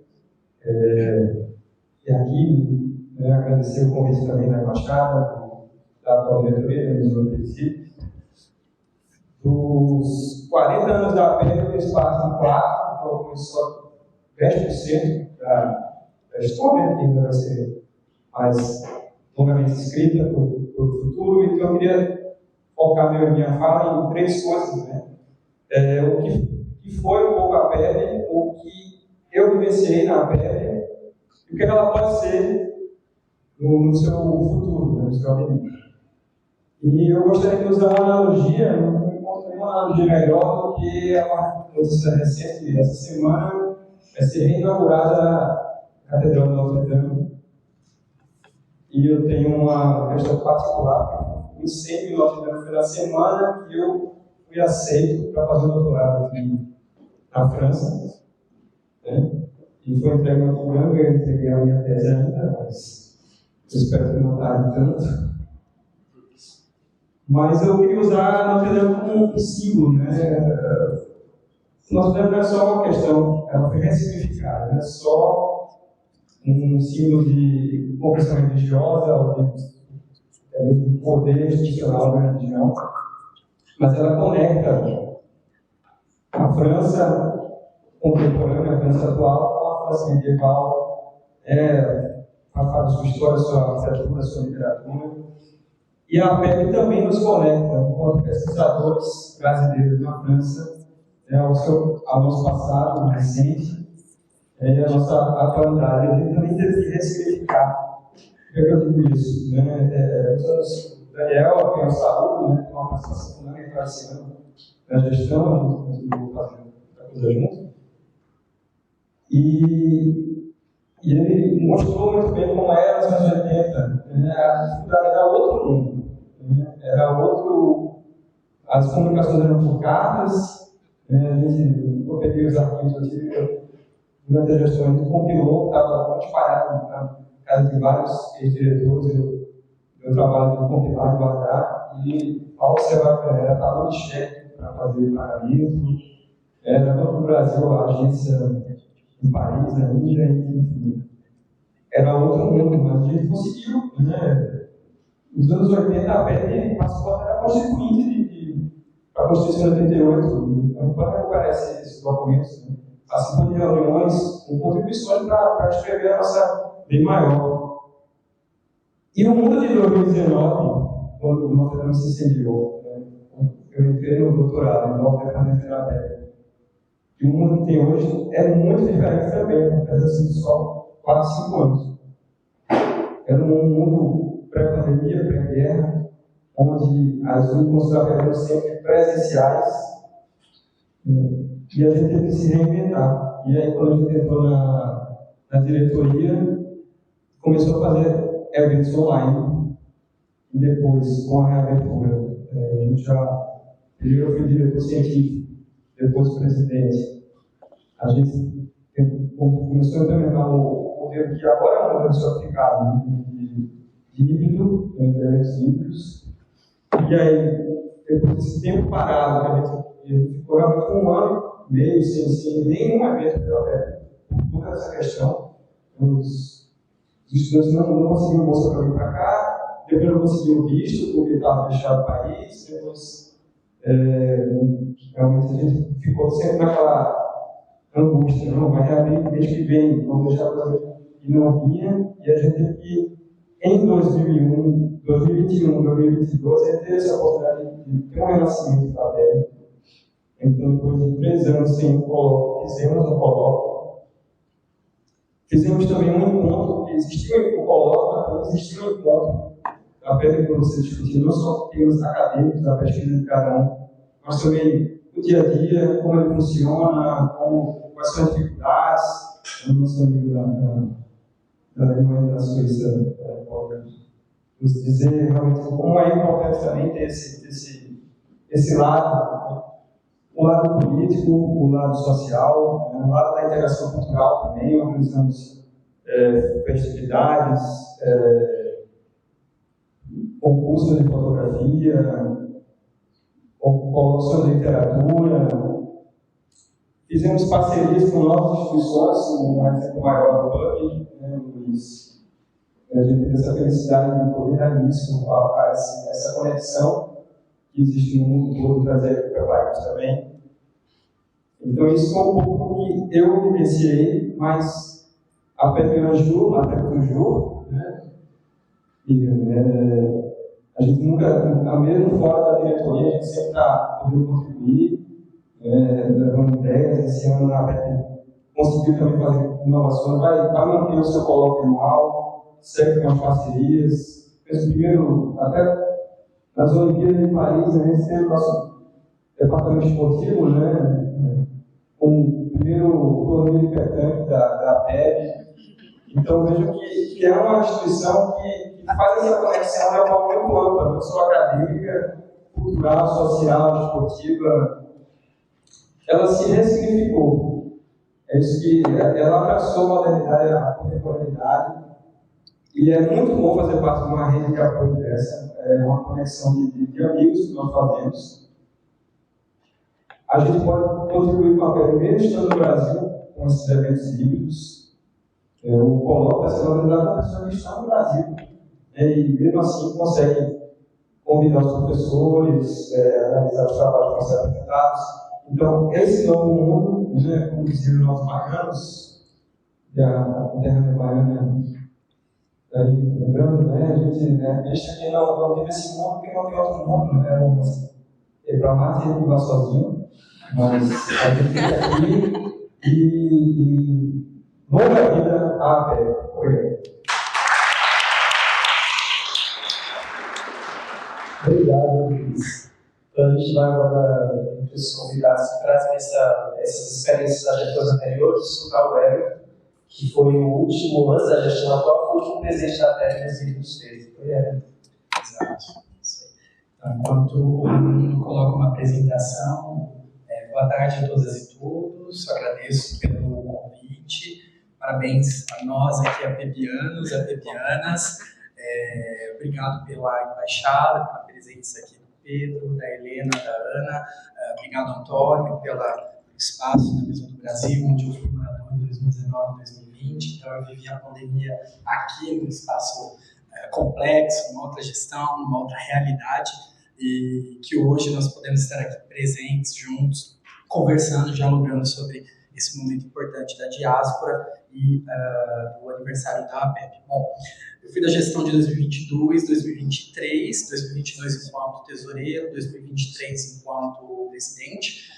E aqui, né, agradecer o convite também da embaixada, da atual diretoria, da Emisora Princípio. Dos 40 anos da PEB, eu fiz parte do quarto, então foi só 10% da história, que ainda vai ser mais longamente escrita para o futuro. Então, eu queria focar minha fala em 3 coisas, né? O que foi um pouco a PEB, o que eu vivenciei na PEB, e o que ela pode ser no seu futuro, né, no seu amanhã. E eu gostaria de usar uma analogia, não encontro nenhuma analogia melhor do que a notícia recente dessa semana, vai ser reinaugurada a Catedral de Notre Dame. E eu tenho uma questão particular, o incêndio de Notre Dame foi na semana que eu fui aceito para fazer o doutorado aqui na França, né? E foi entregue ao programa, eu entreguei a minha tese ainda, mas eu espero que não tarde tanto. Mas eu queria usar a Notre Dame como um símbolo, né? Notre Dame não é só uma questão, ela foi ressignificada, não é só um símbolo de confissão religiosa, ou de poder institucional da religião, mas ela conecta a França contemporânea, a França atual, com a França medieval, fala da sua história, sua literatura, sua literatura. E a PEB também nos conecta, enquanto pesquisadores brasileiros na França, ao nosso passado recente e a nossa atualidade. A gente também teve que ressignificar. Por que eu digo isso? O Daniel, que é o saúde, né, tem uma participação fundamental esse ano na gestão, a gente conseguiu fazer a coisa junto. E ele mostrou muito bem como era nos anos 80. A dificuldade era outro mundo. Era outro. As comunicações eram por cartas. Eu peguei os arquivos antigos, durante a gestão, a gente compilou, estava muito espalhado na casa de vários ex-diretores. Eu trabalho de compilar e guardar. E ao observar, era talão de cheque para fazer pagamento. Era tanto no Brasil, a agência em Paris, na Índia, enfim. Era outro mundo, mas a gente conseguiu, né? Nos anos 80, a PEB participou até da Constituinte para a Constituição de 88. Então, quando aparece esses documentos, né? Participou de reuniões com contribuições para escrever a nossa lei maior. E o mundo de 2019, quando o Notre Dame se incendiou, né? Eu entrei no doutorado, no departamento da PEB. E o mundo que tem hoje é muito diferente também, apesar de ser só 4, 5 anos. Era um mundo pré-pandemia, pré-guerra, onde as únicas eram sempre presenciais, e a gente teve que se reinventar. E aí, quando a gente entrou na diretoria, começou a fazer eventos online. E depois, com a reabertura, a gente primeiro eu fui diretor científico, depois presidente. A gente começou a implementar um modelo que agora é um modelo sofisticado, né, de híbrido, eventos híbridos. E aí, depois desse tempo parado, a gente ficou realmente um ano meio, sem nenhum evento pela PEP, por toda essa questão. Os estudantes não conseguiam bolsa para vir para cá, depois não conseguiam visto, porque estava fechado o país, depois realmente a gente ficou sempre naquela angústia, não vai reabrir mês que vem, vamos deixar para e não vinha, e a gente teve que, em 2021, 2022, a gente teve essa oportunidade de ter um renascimento da PEP. Então, depois de 3 anos sem colóquio, fizemos um colóquio. Fizemos também um encontro, porque existia um colóquio, mas também existia um encontro. A PEP, para você discutir não só temas acadêmicos da pesquisa de cada um, mas também o dia a dia, como ele funciona, quais são as dificuldades. O nosso amigo da Alemanha da Suíça pode nos dizer realmente como é importante também ter esse lado. O lado político, o lado social, o lado da integração cultural também, organizamos festividades, concursos de fotografia, colocação de literatura. Fizemos parcerias com novas instituições, um exemplo maior do PUB, Luiz. A gente teve essa felicidade de poder dar início a essa conexão que existe no mundo todo, trazer para o país também. Então, isso foi um pouco que eu vivenciei, mas a PEP Anju, a PEP Anju, e a gente nunca, mesmo fora da diretoria, a gente sempre está podendo contribuir, levando ideias. Esse ano a PEP conseguiu também fazer inovações, vai manter o seu colóquio anual, sempre com as parcerias. Primeiro, até nas Olimpíadas de Paris, a gente tem o nosso departamento esportivo, com o primeiro torneio de petanque da PEP. Então, vejo que é uma instituição que faz essa conexão de uma forma muito ampla, não só acadêmica, cultural, social, esportiva. Ela se ressignificou. É isso que ela abraçou a modernidade, a contemporaneidade. E é muito bom fazer parte de uma rede de apoio dessa. É uma conexão de amigos que nós fazemos. A gente pode contribuir com a PEP mesmo estando no Brasil, com esses eventos híbridos. Eu coloco essa modalidade da pessoa que está no Brasil. E mesmo assim consegue convidar os professores, realizar os trabalhos que vão ser apresentados. Então, esse novo mundo, como diziam os nossos baianos, da terra baiana, lembrando, a gente deixa que não vive esse mundo porque não tem outro mundo, vamos ir para Marte e viver sozinho, mas a gente fica aqui e longa vida à PEP.
Obrigado, Luiz. Então, a gente vai agora, entre os convidados que trazem essas experiências das gestões anteriores, escutar o Hélio, que foi o último, antes da gestão atual, foi o último presidente da PEP nos últimos 13. Foi Hélio.
Exato. Então, enquanto o aluno coloca uma apresentação, boa tarde a todas e todos, agradeço pelo convite, parabéns a nós aqui, apebianos, apebianas, obrigado pela embaixada, pela presença aqui do Pedro, da Helena, da Ana, obrigado, Antônio, pelo espaço da Mesa do Brasil, onde eu fui morador em 2019 e 2020, então eu vivi a pandemia aqui num espaço complexo, uma outra gestão, uma outra realidade, e que hoje nós podemos estar aqui presentes, juntos, conversando, dialogando sobre esse momento importante da diáspora e do aniversário da APEP. Bom, eu fui da gestão de 2022, 2023, 2022 enquanto tesoureiro, 2023 enquanto presidente.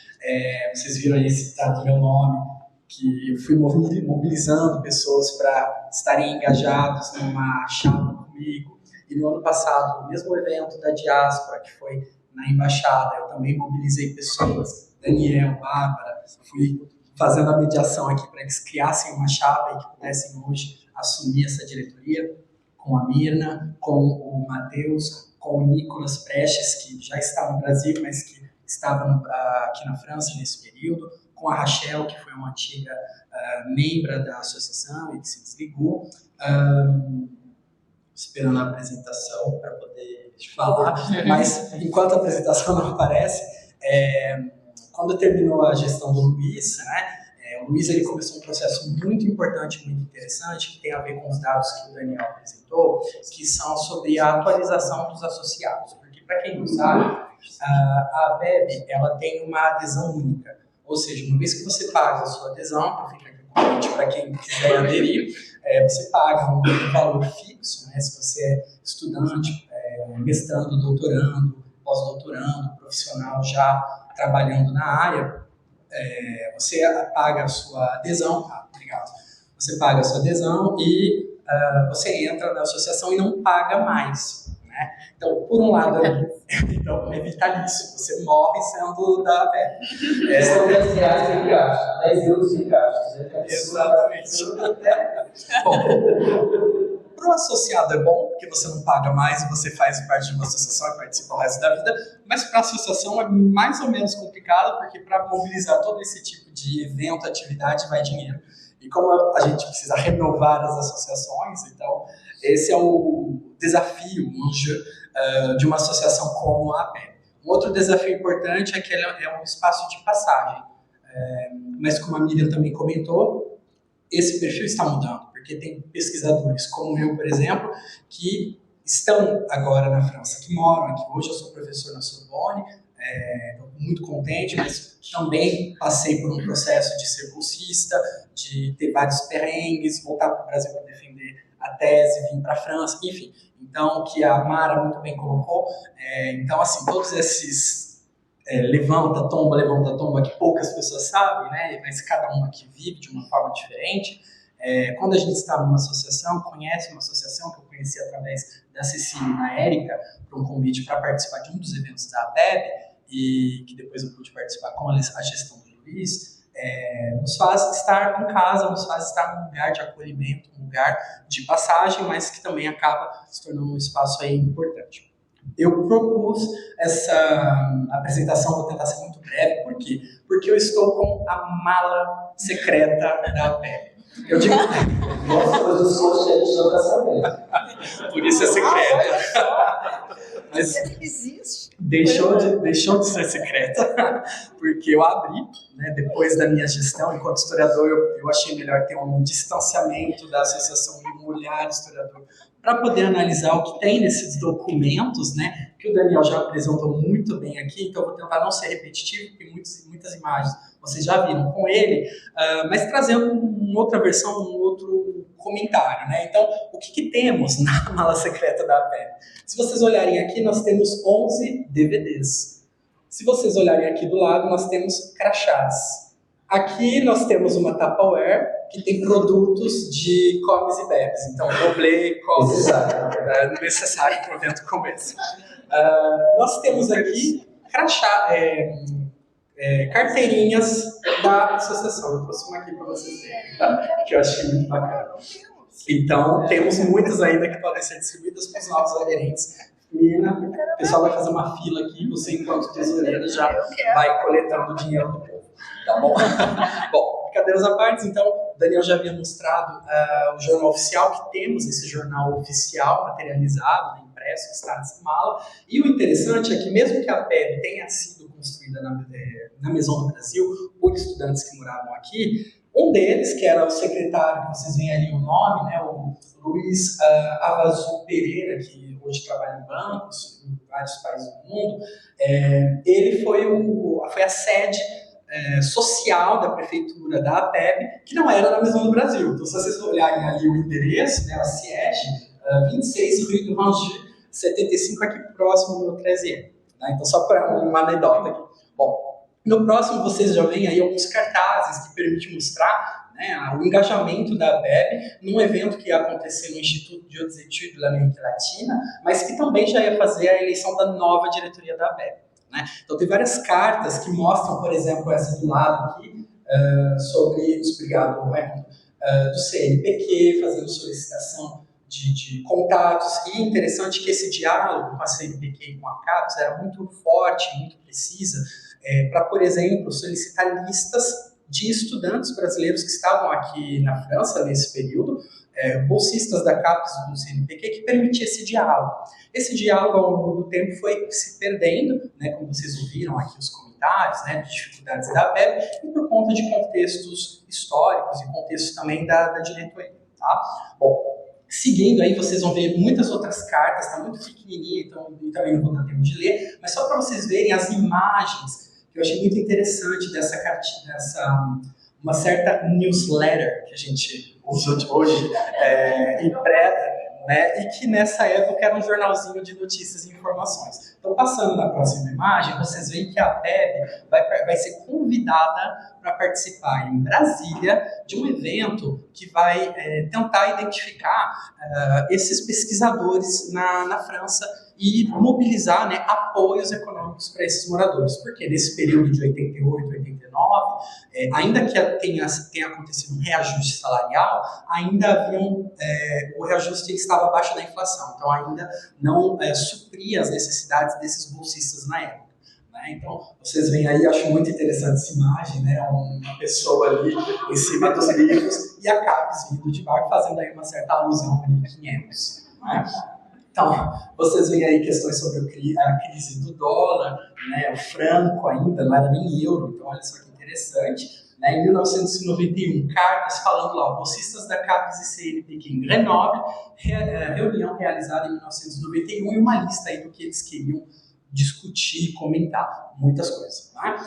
Vocês viram aí citado meu nome, que eu fui mobilizando pessoas para estarem engajados numa chapa comigo. E no ano passado, no mesmo evento da diáspora, que foi na Embaixada, eu também mobilizei pessoas, Daniel, Bárbara, fui fazendo a mediação aqui para que eles criassem uma chapa e que pudessem hoje assumir essa diretoria, com a Mirna, com o Matheus, com o Nicolas Prestes, que já está no Brasil, mas que estava aqui na França nesse período, com a Rachel, que foi uma antiga membra da associação e que se desligou, esperando a apresentação para poder te falar, mas enquanto a apresentação não aparece, quando terminou a gestão do Luiz, né, o Luiz ele começou um processo muito importante, muito interessante, que tem a ver com os dados que o Daniel apresentou, que são sobre a atualização dos associados. Porque, para quem não sabe, a APEB ela tem uma adesão única. Ou seja, uma vez que você paga a sua adesão, fica aqui o convite para quem quiser aderir, você paga um valor fixo, né, se você é estudante, mestrando, doutorando, pós-doutorando, profissional já trabalhando na área, você paga a sua adesão, obrigado. Você paga a sua adesão e você entra na associação e não paga mais, né? Então, por um lado, então, é vitalício, você morre sendo da APEB.
São 10 reais de gasto, 10 euros de gasto.
Exatamente. Bom, para o associado é bom, porque você não paga mais e você faz parte de uma associação e participa o resto da vida, mas para a associação é mais ou menos complicado, porque para mobilizar todo esse tipo de evento, atividade, vai dinheiro. E como a gente precisa renovar as associações, então esse é o desafio de uma associação como a APEB. Um outro desafio importante é que ela é um espaço de passagem, mas como a Miriam também comentou, esse perfil está mudando. Porque tem pesquisadores como eu, por exemplo, que estão agora na França, que moram aqui. Hoje eu sou professor na Sorbonne, estou muito contente, mas também passei por um processo de ser bolsista, de ter vários perrengues, voltar para o Brasil para defender a tese, vir para a França, enfim. Então, que a Mara muito bem colocou. Então, assim, todos esses levanta, tomba, que poucas pessoas sabem, né? Mas cada um aqui vive de uma forma diferente. Quando a gente está numa associação, conhece uma associação que eu conheci através da Cecília e da Érica, para um convite para participar de um dos eventos da APEB, e que depois eu pude participar com a gestão do Luiz, nos faz estar em casa, nos faz estar num lugar de acolhimento, um lugar de passagem, mas que também acaba se tornando um espaço aí importante. Eu propus essa apresentação, vou tentar ser muito breve, por quê? Porque eu estou com a mala secreta da APEB. Eu digo...
Nossa, mas os coisas que a gente não está sabendo.
Por isso é secreta. Mas
existe.
Deixou de ser secreta, porque eu abri, né, depois da minha gestão, enquanto historiador, eu achei melhor ter um distanciamento da associação e um olhar historiador para poder analisar o que tem nesses documentos, né, que o Daniel já apresentou muito bem aqui, então eu vou tentar não ser repetitivo, porque muitas imagens vocês já viram com ele, mas trazendo uma outra versão, um outro comentário, né? Então, o que temos na mala secreta da APEB? Se vocês olharem aqui, nós temos 11 DVDs. Se vocês olharem aqui do lado, nós temos crachás. Aqui nós temos uma Tupperware que tem produtos de comes e bebes. Então, doblê, comes, necessário para um evento como esse. Nós temos aqui crachá, carteirinhas da associação. Eu trouxe uma aqui para vocês verem, tá? Que eu achei muito bacana. Então, temos muitas ainda que podem ser distribuídas para os novos aderentes. Menina, o pessoal vai fazer uma fila aqui, você, enquanto tesoureira, já vai coletando o dinheiro do povo. Tá bom? Bom, brincadeiras à parte, então, o Daniel já havia mostrado o jornal oficial, que temos esse jornal oficial materializado, impresso, que está nessa mala. E o interessante é que, mesmo que a PEB tenha sido construída na Maison do Brasil por estudantes que moravam aqui, um deles, que era o secretário, que vocês veem ali o nome, né, o Luiz Avazu Pereira, que hoje trabalha em bancos em vários países do mundo, ele foi a sede social da prefeitura da APEB, que não era na Maison do Brasil. Então, se vocês olharem ali o endereço, né, a SIEG, 26 Rue du Range, 75 aqui próximo do 13E. Né? Então, só para uma anedota aqui. Bom, no próximo vocês já veem aí alguns cartazes que permitem mostrar, né, o engajamento da APEB num evento que ia acontecer no Instituto de Hautes Études de l'Amérique Latina, mas que também já ia fazer a eleição da nova diretoria da APEB. Né? Então tem várias cartas que mostram, por exemplo, essa do lado aqui, sobre os brigados do CNPq, fazendo solicitação de contatos. E é interessante que esse diálogo com a CNPq e com a CAPES era muito forte, muito precisa, para, por exemplo, solicitar listas de estudantes brasileiros que estavam aqui na França nesse período, bolsistas da CAPES e do CNPq, que permitia esse diálogo. Esse diálogo, ao longo do tempo, foi se perdendo, né, como vocês ouviram aqui os comentários, autoritários, né, de dificuldades da PEB, e por conta de contextos históricos e contextos também da diretoria. Tá? Bom, seguindo aí, vocês vão ver muitas outras cartas, está muito pequenininha, então eu também não vou dar tempo de ler, mas só para vocês verem as imagens, que eu achei muito interessante dessa cartinha, uma certa newsletter que a gente usa hoje, impressa, né, e que nessa época era um jornalzinho de notícias e informações. Então, passando na próxima imagem, vocês veem que a PEB vai ser convidada para participar em Brasília de um evento que vai tentar identificar esses pesquisadores na França e mobilizar, né, apoios econômicos para esses moradores. Porque nesse período de 88, 89, ainda que tenha acontecido um reajuste salarial, ainda haviam, o reajuste estava abaixo da inflação, então ainda não supria as necessidades desses bolsistas na época. Então, vocês veem aí, acho muito interessante essa imagem, né? Uma pessoa ali em cima dos livros e a CAPES vindo de barco, fazendo aí uma certa alusão a 1500. Né? Então, vocês veem aí questões sobre a crise do dólar, né? O franco ainda, não era nem euro, então olha só que interessante. Né? Em 1991, cartas falando lá, bolsistas da CAPES e CNPq em Grenoble, reunião realizada em 1991 e uma lista aí do que eles queriam discutir e comentar, muitas coisas. Tá?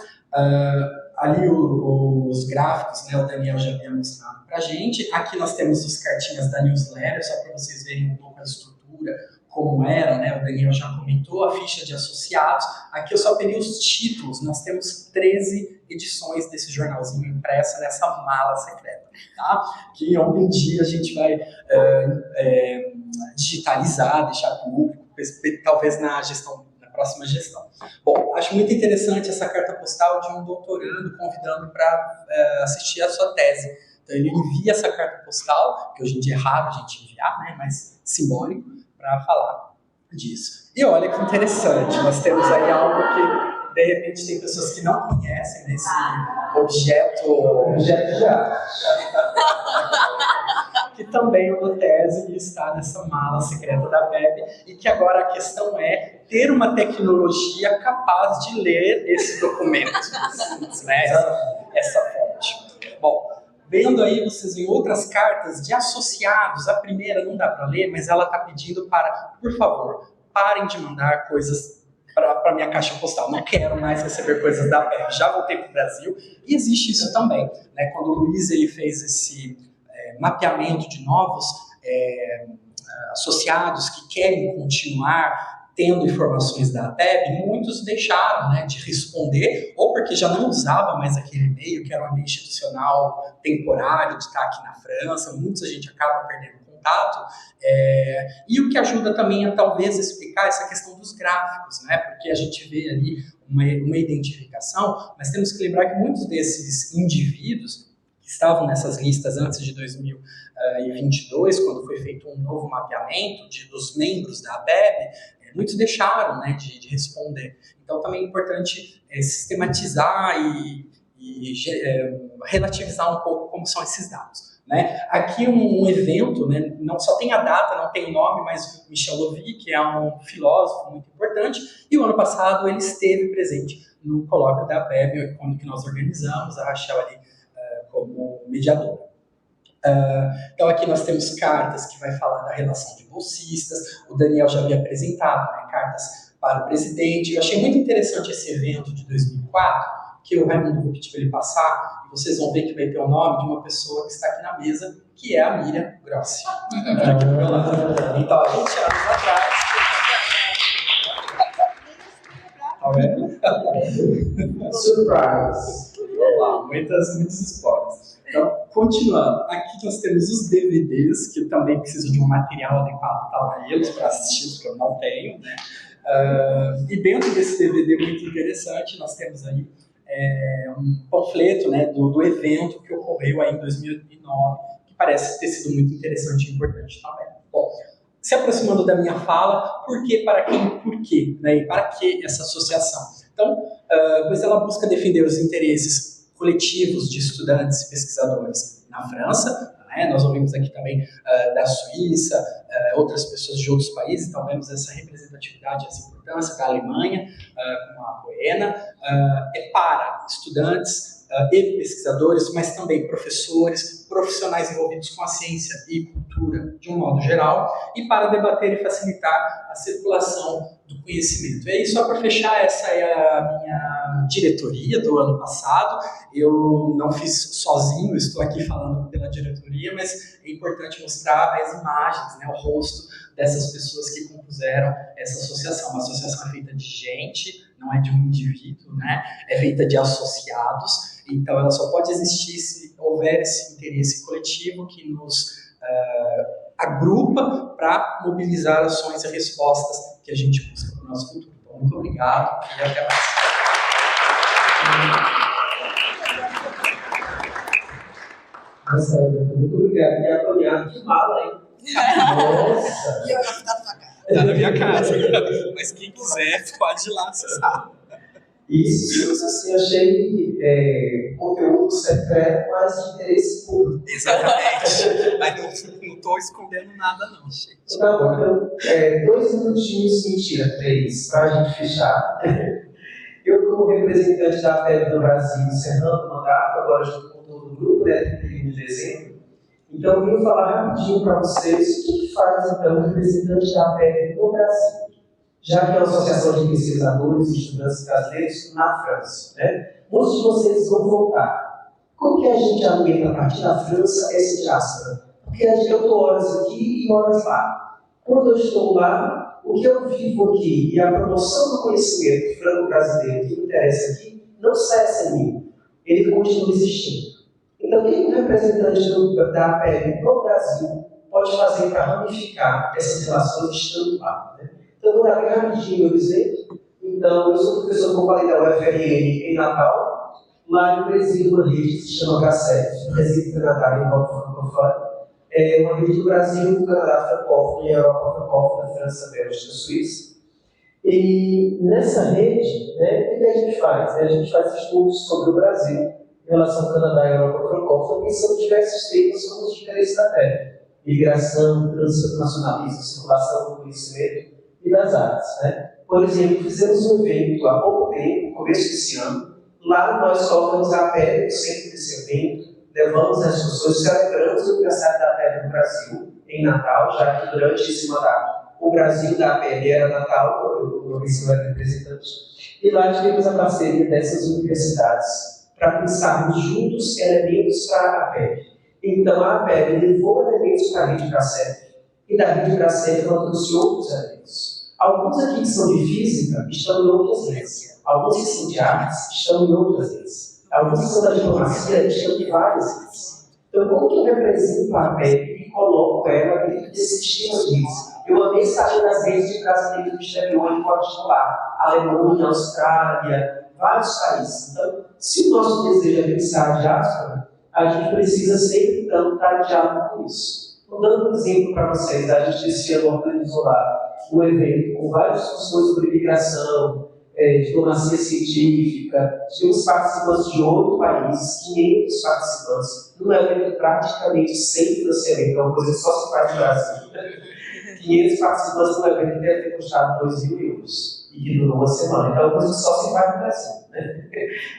Ali os gráficos, né, o Daniel já havia mostrado para a gente. Aqui nós temos as cartinhas da newsletter, só para vocês verem um pouco a estrutura, como era, né, o Daniel já comentou, a ficha de associados. Aqui eu só peguei os títulos, nós temos 13 edições desse jornalzinho impressa nessa mala secreta, tá? Que algum dia a gente vai digitalizar, deixar público, talvez na próxima gestão. Bom, acho muito interessante essa carta postal de um doutorando convidando para assistir a sua tese. Então, ele envia essa carta postal, que hoje em dia é raro a gente enviar, né, mas simbólico, para falar disso. E olha que interessante, nós temos aí algo que, de repente, tem pessoas que não conhecem desse objeto de arte. Que também é uma tese que está nessa mala secreta da PEB e que agora a questão é ter uma tecnologia capaz de ler esse documento, né? essa fonte. Bom, vendo aí vocês veem outras cartas de associados, a primeira não dá para ler, mas ela está pedindo para, por favor, parem de mandar coisas para minha caixa postal. Não quero mais receber coisas da PEB, já voltei para o Brasil e existe isso também. Né? Quando o Luiz ele fez esse mapeamento de novos associados que querem continuar tendo informações da PEB, muitos deixaram, né, de responder, ou porque já não usava mais aquele e-mail, que era um e-mail institucional temporário, de estar aqui na França, muitos a gente acaba perdendo contato, e o que ajuda também a talvez explicar essa questão dos gráficos, né, porque a gente vê ali uma identificação, mas temos que lembrar que muitos desses indivíduos estavam nessas listas antes de 2022, quando foi feito um novo mapeamento dos membros da PEB, muitos deixaram, né, de responder. Então, também é importante sistematizar e relativizar um pouco como são esses dados. Né? Aqui um evento, né, não só tem a data, não tem o nome, mas Michel Lovy, que é um filósofo muito importante, e o ano passado ele esteve presente no colóquio da PEB, quando que nós organizamos, a Rachel ali como mediadora. Então aqui nós temos cartas que vai falar da relação de bolsistas, o Daniel já havia apresentado, né, cartas para o presidente. Eu achei muito interessante esse evento de 2004, que o Raimundo vou pedir para ele passar, e vocês vão ver que vai ter o nome de uma pessoa que está aqui na mesa, que é a Miriam Grossi. Aqui do meu lado. Então, há 20 anos atrás... Tá vendo? Surprise! Vamos lá, muitos spoilers. Então, continuando, aqui nós temos os DVDs, que eu também preciso de um material adequado para eles, para assistir, porque eu não tenho, né? E dentro desse DVD muito interessante, nós temos aí um panfleto, né, do evento que ocorreu aí em 2009, que parece ter sido muito interessante e importante também. Bom, se aproximando da minha fala, por que, para quem, por quê? Né, e para que essa associação? Então, pois ela busca defender os interesses coletivos de estudantes e pesquisadores na França, né? Nós ouvimos aqui também da Suíça, outras pessoas de outros países, então vemos essa representatividade, essa importância da Alemanha, com a Buena, para estudantes e pesquisadores, mas também professores, profissionais envolvidos com a ciência e cultura de um modo geral, e para debater e facilitar a circulação do conhecimento. E aí, só para fechar, essa é a minha diretoria do ano passado. Eu não fiz sozinho, estou aqui falando pela diretoria, mas é importante mostrar as imagens, né, o rosto dessas pessoas que compuseram essa associação. Uma associação é feita de gente, não é de um indivíduo, né? É feita de associados, então ela só pode existir se houver esse interesse coletivo que nos agrupa para mobilizar ações e respostas que a gente busca para o nosso futuro. Então, muito obrigado e até mais.
Nossa, muito obrigado. E apanhado de mala, hein? Nossa!
E eu ia ficar na tua cara.
Tá na minha casa, mas quem quiser pode ir lá acessar.
Isso, assim, achei conteúdo secreto, mas de interesse público.
Exatamente. Mas não estou escondendo nada, não, gente.
Tá bom, então, 2 minutinhos, mentira, 3, para a gente fechar. Eu, como representante da FEB do Brasil, encerrando o mandato, agora junto com todo o grupo, 31 de dezembro, então eu vim falar rapidinho para vocês o que faz, então, o representante da FEB no Brasil, já que é uma associação de pesquisadores e estudantes brasileiros na França, né? Muitos de vocês vão voltar. Como que a gente alimenta a partir da França essa diáspora? Porque eu estou horas aqui e horas lá. Quando eu estou lá, o que eu vivo aqui e a promoção do conhecimento franco-brasileiro que me interessa aqui não cessa em mim. Ele continua existindo. Então, o que um representante da APL no Brasil pode fazer para ramificar essas relações estando lá, né? Então, eu vou dar bem rapidinho meu exemplo. Então, eu sou professor, como falei, da UFRN em Natal. Lá eu presido uma rede que se chama HCF, Recife Canadá e Europa Francófona. É uma rede do Brasil, do Canadá francófono e Europa francófona, França, Bélgica, Suíça. E nessa rede, né, o que a gente faz? A gente faz estudos sobre o Brasil, em relação ao Canadá e Europa francófona, que são diversos temas como os de interesse da terra: migração, transnacionalismo, circulação do conhecimento e das artes, né? Por exemplo, fizemos um evento há pouco tempo, no começo desse ano. Lá nós colocamos a PEB no centro desse evento, levamos as discussões, celebramos o aniversário da PEB no Brasil, em Natal, já que durante esse mandato o Brasil da PEB era Natal, eu era representante, e lá tivemos a parceria dessas universidades para pensarmos juntos elementos para a PEB. Então a PEB levou elementos para a rede Bracef, e da rede Bracef ela trouxe outros elementos. Alguns aqui que são de física estão em outras redes. Alguns que são de artes estão em outras redes. Alguns que são da diplomacia estão em várias redes. Então, como que eu represento a PEB e coloco ela dentro desse sistema de redes? Eu amei saber das redes de brasileiros do exterior em particular. Alemanha, Austrália, vários países. Então, se o nosso desejo é pensar a diáspora, a gente precisa sempre, então, estar em diálogo com isso. Então, dando um exemplo para vocês, a gente esse ano organizou lá um evento com várias discussões sobre migração, diplomacia científica. Tivemos participantes de 8 países, 500 participantes, num evento praticamente sem financiamento, é uma coisa que só se faz no Brasil. 500 participantes num evento que deve ter custado 2.000 euros e que durou uma semana. Então é uma coisa que só se faz no Brasil, né?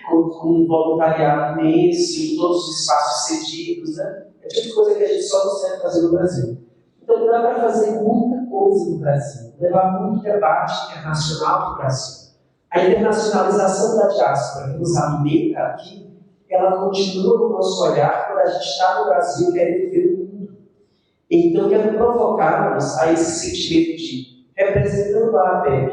Com um voluntariado imenso, em todos os espaços cedidos, né? É o tipo de coisa que a gente só consegue fazer no Brasil. Então dá para fazer muita coisa no Brasil, levar muito debate internacional para o Brasil. A internacionalização da diáspora que nos alimenta aqui, ela continua no nosso olhar quando a gente está no Brasil querendo ver o mundo. Então, quero provocar-nos a esse sentimento de, representando a APEB,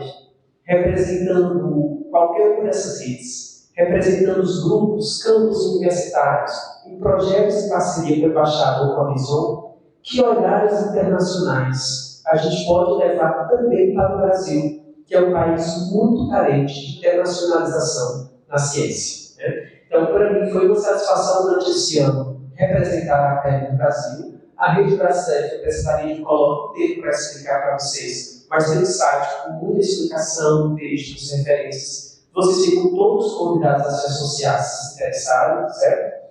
representando qualquer uma dessas redes, representando os grupos, campos universitários, em projetos de parceria com a Embaixada ou com a Maison, que olhares internacionais a gente pode levar também para o Brasil, que é um país muito carente de internacionalização na ciência, né? Então, para mim, foi uma satisfação durante esse ano representar a APEB no Brasil. A Rede Bracef, eu precisaria de colocar um tempo para explicar para vocês, mas tem um site com muita explicação, textos, referências. Vocês ficam todos convidados a se associar, se interessarem, certo?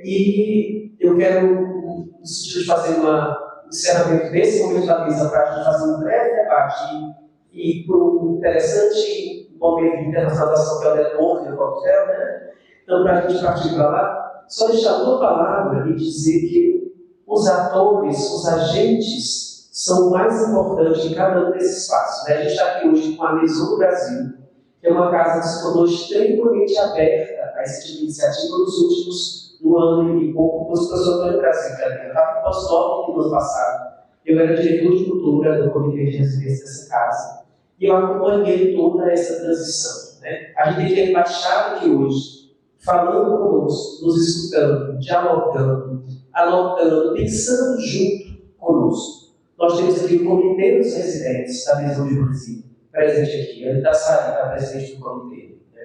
E eu quero no sentido de fazer um encerramento desse momento da mesa para a gente fazer um breve debate e para um interessante momento de internacionalização que é o network do coquetel, né? Então, para a gente partir para lá, só deixar uma palavra e dizer que os atores, os agentes, são o mais importantes de cada um desses espaços. Né? A gente está aqui hoje com a Maison do Brasil, que é uma casa que se tornou extremamente aberta a esse tipo de iniciativa nos últimos um ano e pouco, com os professores do Brasil. Eu estava no pós-doc no ano passado. Eu era diretor de cultura do comitê de residência dessa casa. E eu acompanhei toda essa transição. Né? A gente tem a embaixada aqui hoje, falando conosco, nos escutando, dialogando, anotando, pensando junto conosco. Nós temos aqui o comitê dos residentes da Maison do Brasil, presente aqui. Ele está saindo, está presente no comitê. Né?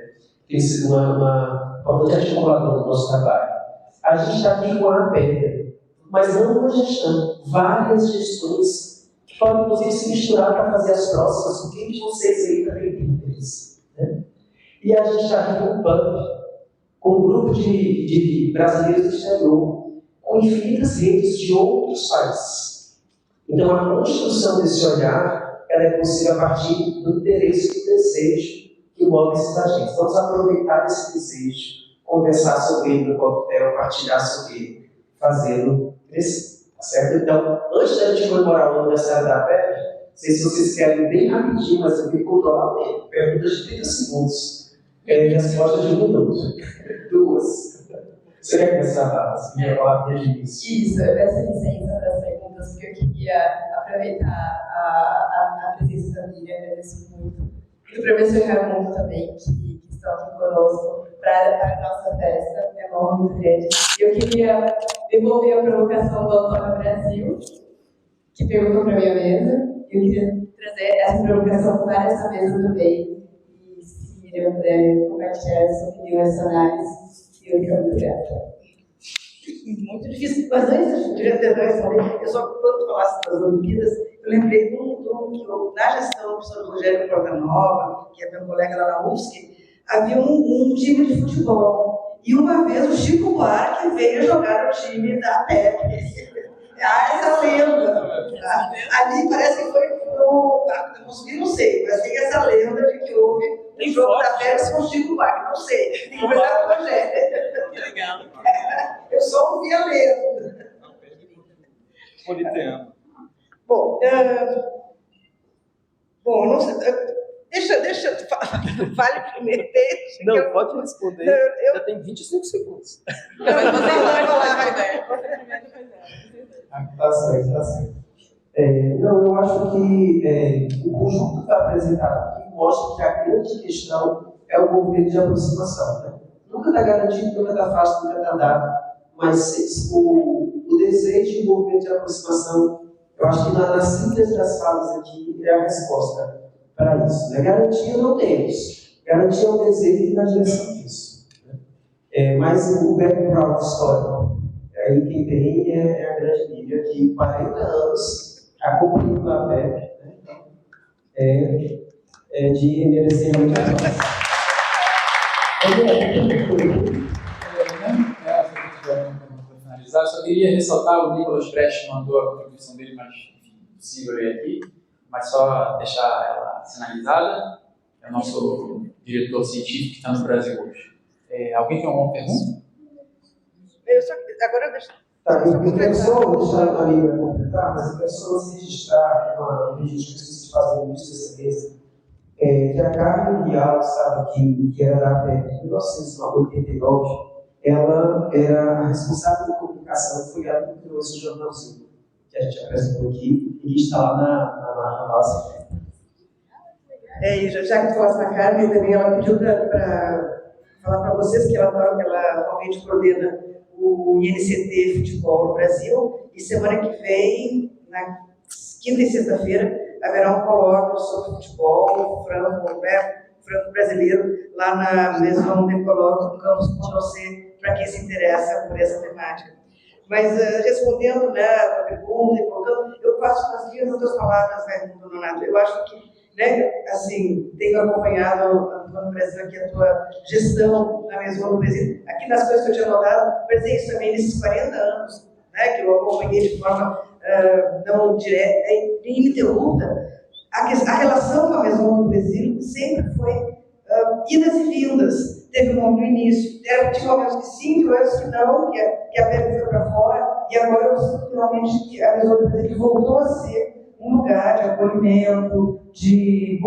Tem sido uma importante articuladora do nosso trabalho. A gente está aqui com a APEP, mas não uma gestão, várias gestões que podem, inclusive, se misturar para fazer as próximas, com quem de vocês aí também tem interesse. Né? E a gente está aqui com o PAMP, com um grupo de brasileiros do exterior, com infinitas redes de outros países. Então, a construção desse olhar ela é possível a partir do interesse e do desejo que move esses agentes. Vamos aproveitar esse desejo, conversar sobre ele no coquetel, partilhar sobre ele, fazê-lo crescer. Tá certo? Então, antes da gente comemorar o aniversário da PEP, não sei se vocês querem bem rapidinho, mas eu tenho que controlar o tempo. Perguntas de 30 segundos. Resposta de 1 minuto. 2. Você quer começar, Bárbara? Minha palavra desde o início.
Isso, eu peço licença para as perguntas, porque eu queria aproveitar a presença da Miriam, agradeço muito. E o professor Raimundo também, que estão aqui conosco para a nossa festa, é uma honra muito grande. Eu queria devolver a provocação do Antônio Brasil, que perguntou para a minha mesa. Eu queria trazer essa provocação para essa mesa também. E se Miriam puder compartilhar essa opinião, essa análise, eu fico muito grata.
Muito difícil, mas antes eu queria tentar responder. Eu só, quando falasse das Olimpíadas, eu lembrei de um que na gestão do professor Rogério Proganova, que é meu colega lá na UFSC, havia um time de futebol. E uma vez o Chico Buarque veio jogar no time da PEP. Essa lenda. Ali parece que foi não sei, mas tem essa lenda de que houve um jogo da PEP com o Chico Buarque. Não sei. Tem que conversar com o Rogério.
Que legal.
Eu só ouvi a lenda.
Politeano.
Bom, não sei. Deixa. Vale primeiro.
Não, pode responder. Já tem 25 segundos.
Não, mas você vai falar a ideia.
Tá certo. Não, eu acho que o conjunto que está apresentado aqui mostra que a grande questão é o movimento de aproximação. Né? Nunca está garantido, nunca está fácil, nunca está dado, mas o desejo e o movimento de aproximação, eu acho que na síntese das falas aqui é a resposta para isso. Né? Garantia não temos, garantia é o desejo e na direção disso. Né? Mas o background histórico, aí quem tem é a grande Lívia, que 40 anos acompanhando a PEP, né? De envelhecimento.
Finalizar, só queria ressaltar, o Nicolas Prestes mandou a contribuição dele, mas enfim, impossível ler aqui, mas só deixar ela sinalizada. É o nosso diretor científico que está no Brasil hoje. Alguém tem alguma pergunta?
Agora deixa.
Tá, eu quero só deixar a Lívia completar, mas eu quero só registrar um registro que eu esqueci de fazer no início dessa mesa, que a Carmen Leal estava aqui, que era da PEP em 1989, ela era a responsável de comunicação, foi ela que criou esse jornalzinho que a gente apresentou aqui, e que está lá na nossa.
Já que tu falaste na Carmen, também ela pediu para falar para vocês que ela atualmente coordena o INCT Futebol no Brasil, e semana que vem, na quinta e sexta-feira, haverá um colóquio sobre futebol franco brasileiro, lá na Maison de Colóquio, no campus Condorcet, para quem se interessa por essa temática. Mas, respondendo, né, a pergunta e voltando, eu faço nas minhas outras palavras, né, do Donato. Eu acho que, né, assim, tenho acompanhado, Antônio Brasil, aqui a tua gestão na Maison do Brasil. Aqui nas coisas que eu tinha notado, presente também nesses 40 anos né, que eu acompanhei de forma não direta, ininterrupta, a relação com a Maison do Brasil sempre foi idas e vindas. Teve um no início, tinha momentos que sim, outros que não, que a PEB foi para fora, e agora eu sinto finalmente que a Maison do Brasil voltou a ser um lugar de acolhimento, de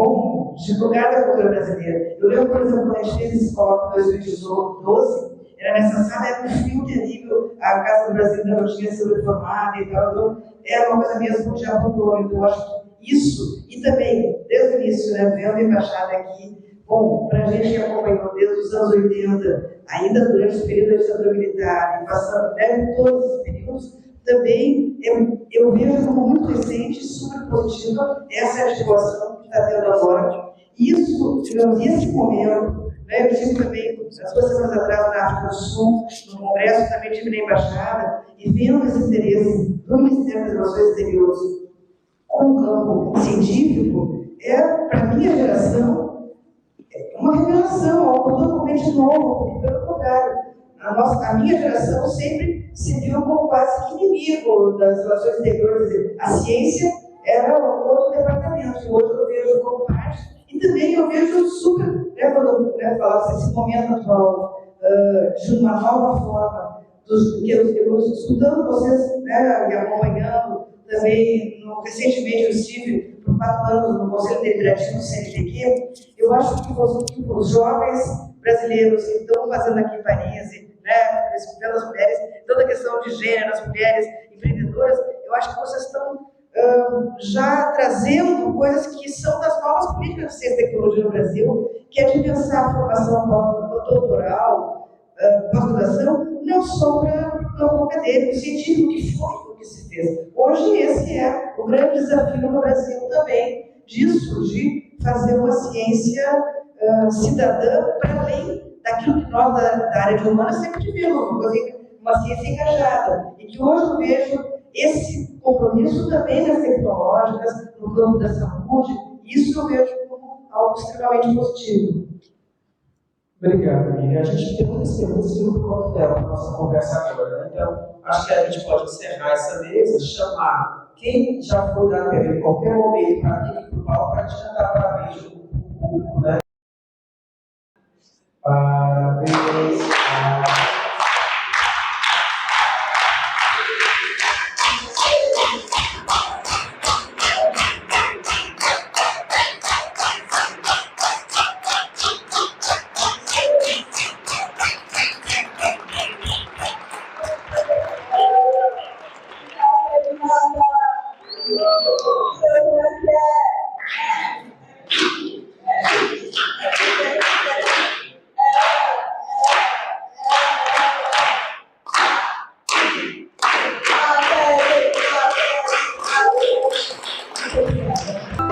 lugar da cultura brasileira. Eu lembro, por exemplo, quando a gente fez esse colóquio em 2012, era nessa sala, era um frio terrível, a Casa do Brasil ainda não tinha sido reformada e tal, então era uma coisa mesmo de abandono. Então eu acho que isso, e também, desde o início, né, vendo a embaixada aqui, bom, para a gente que acompanhou desde os anos 80, ainda durante o período da ditadura militar, e passando por todos os períodos, também eu vejo como muito recente, super positiva, essa articulação que está tendo agora. Isso, digamos, esse momento, né, eu tive também, as 2 semanas atrás, na África do Sul, no Congresso, também tive na Embaixada, e vendo esse interesse do Ministério das Relações Exteriores com o campo científico, para a minha geração, uma revelação, algo totalmente novo, porque, pelo contrário, a minha geração sempre se viu como quase que inimigo das relações exteriores. A ciência era outro departamento, que hoje eu vejo como parte, e também eu vejo super, quando eu falava esse momento atual, de uma nova forma, que eu escutando vocês, né, me acompanhando, também, recentemente eu estive por 4 anos no Conselho Deliberativo do CNPq, eu acho que os jovens brasileiros que estão fazendo aqui em Paris, né, escutando as mulheres, toda a questão de gênero, as mulheres empreendedoras, eu acho que vocês estão já trazendo coisas que são das novas políticas de ciência e tecnologia no Brasil, que é de pensar a formação doutoral, pós-graduação, não só para o campo acadêmico, científico, que foi o que se fez. Hoje esse é o grande desafio no Brasil também, disso, de fazer uma ciência cidadã para além daquilo que nós da área de humanas sempre tivemos, uma ciência engajada. E que hoje eu vejo esse compromisso também nas tecnológicas, no campo da saúde, isso eu vejo como algo extremamente positivo.
Obrigado, Miriam. A gente tem muitas perguntas que não conta tempo para a nossa conversa agora, né? Então, acho que a gente pode encerrar essa mesa, chamar quem já foi da TV em qualquer momento para aqui para o palco para te cantar parabéns para o público, né? Parabéns.
Obrigada.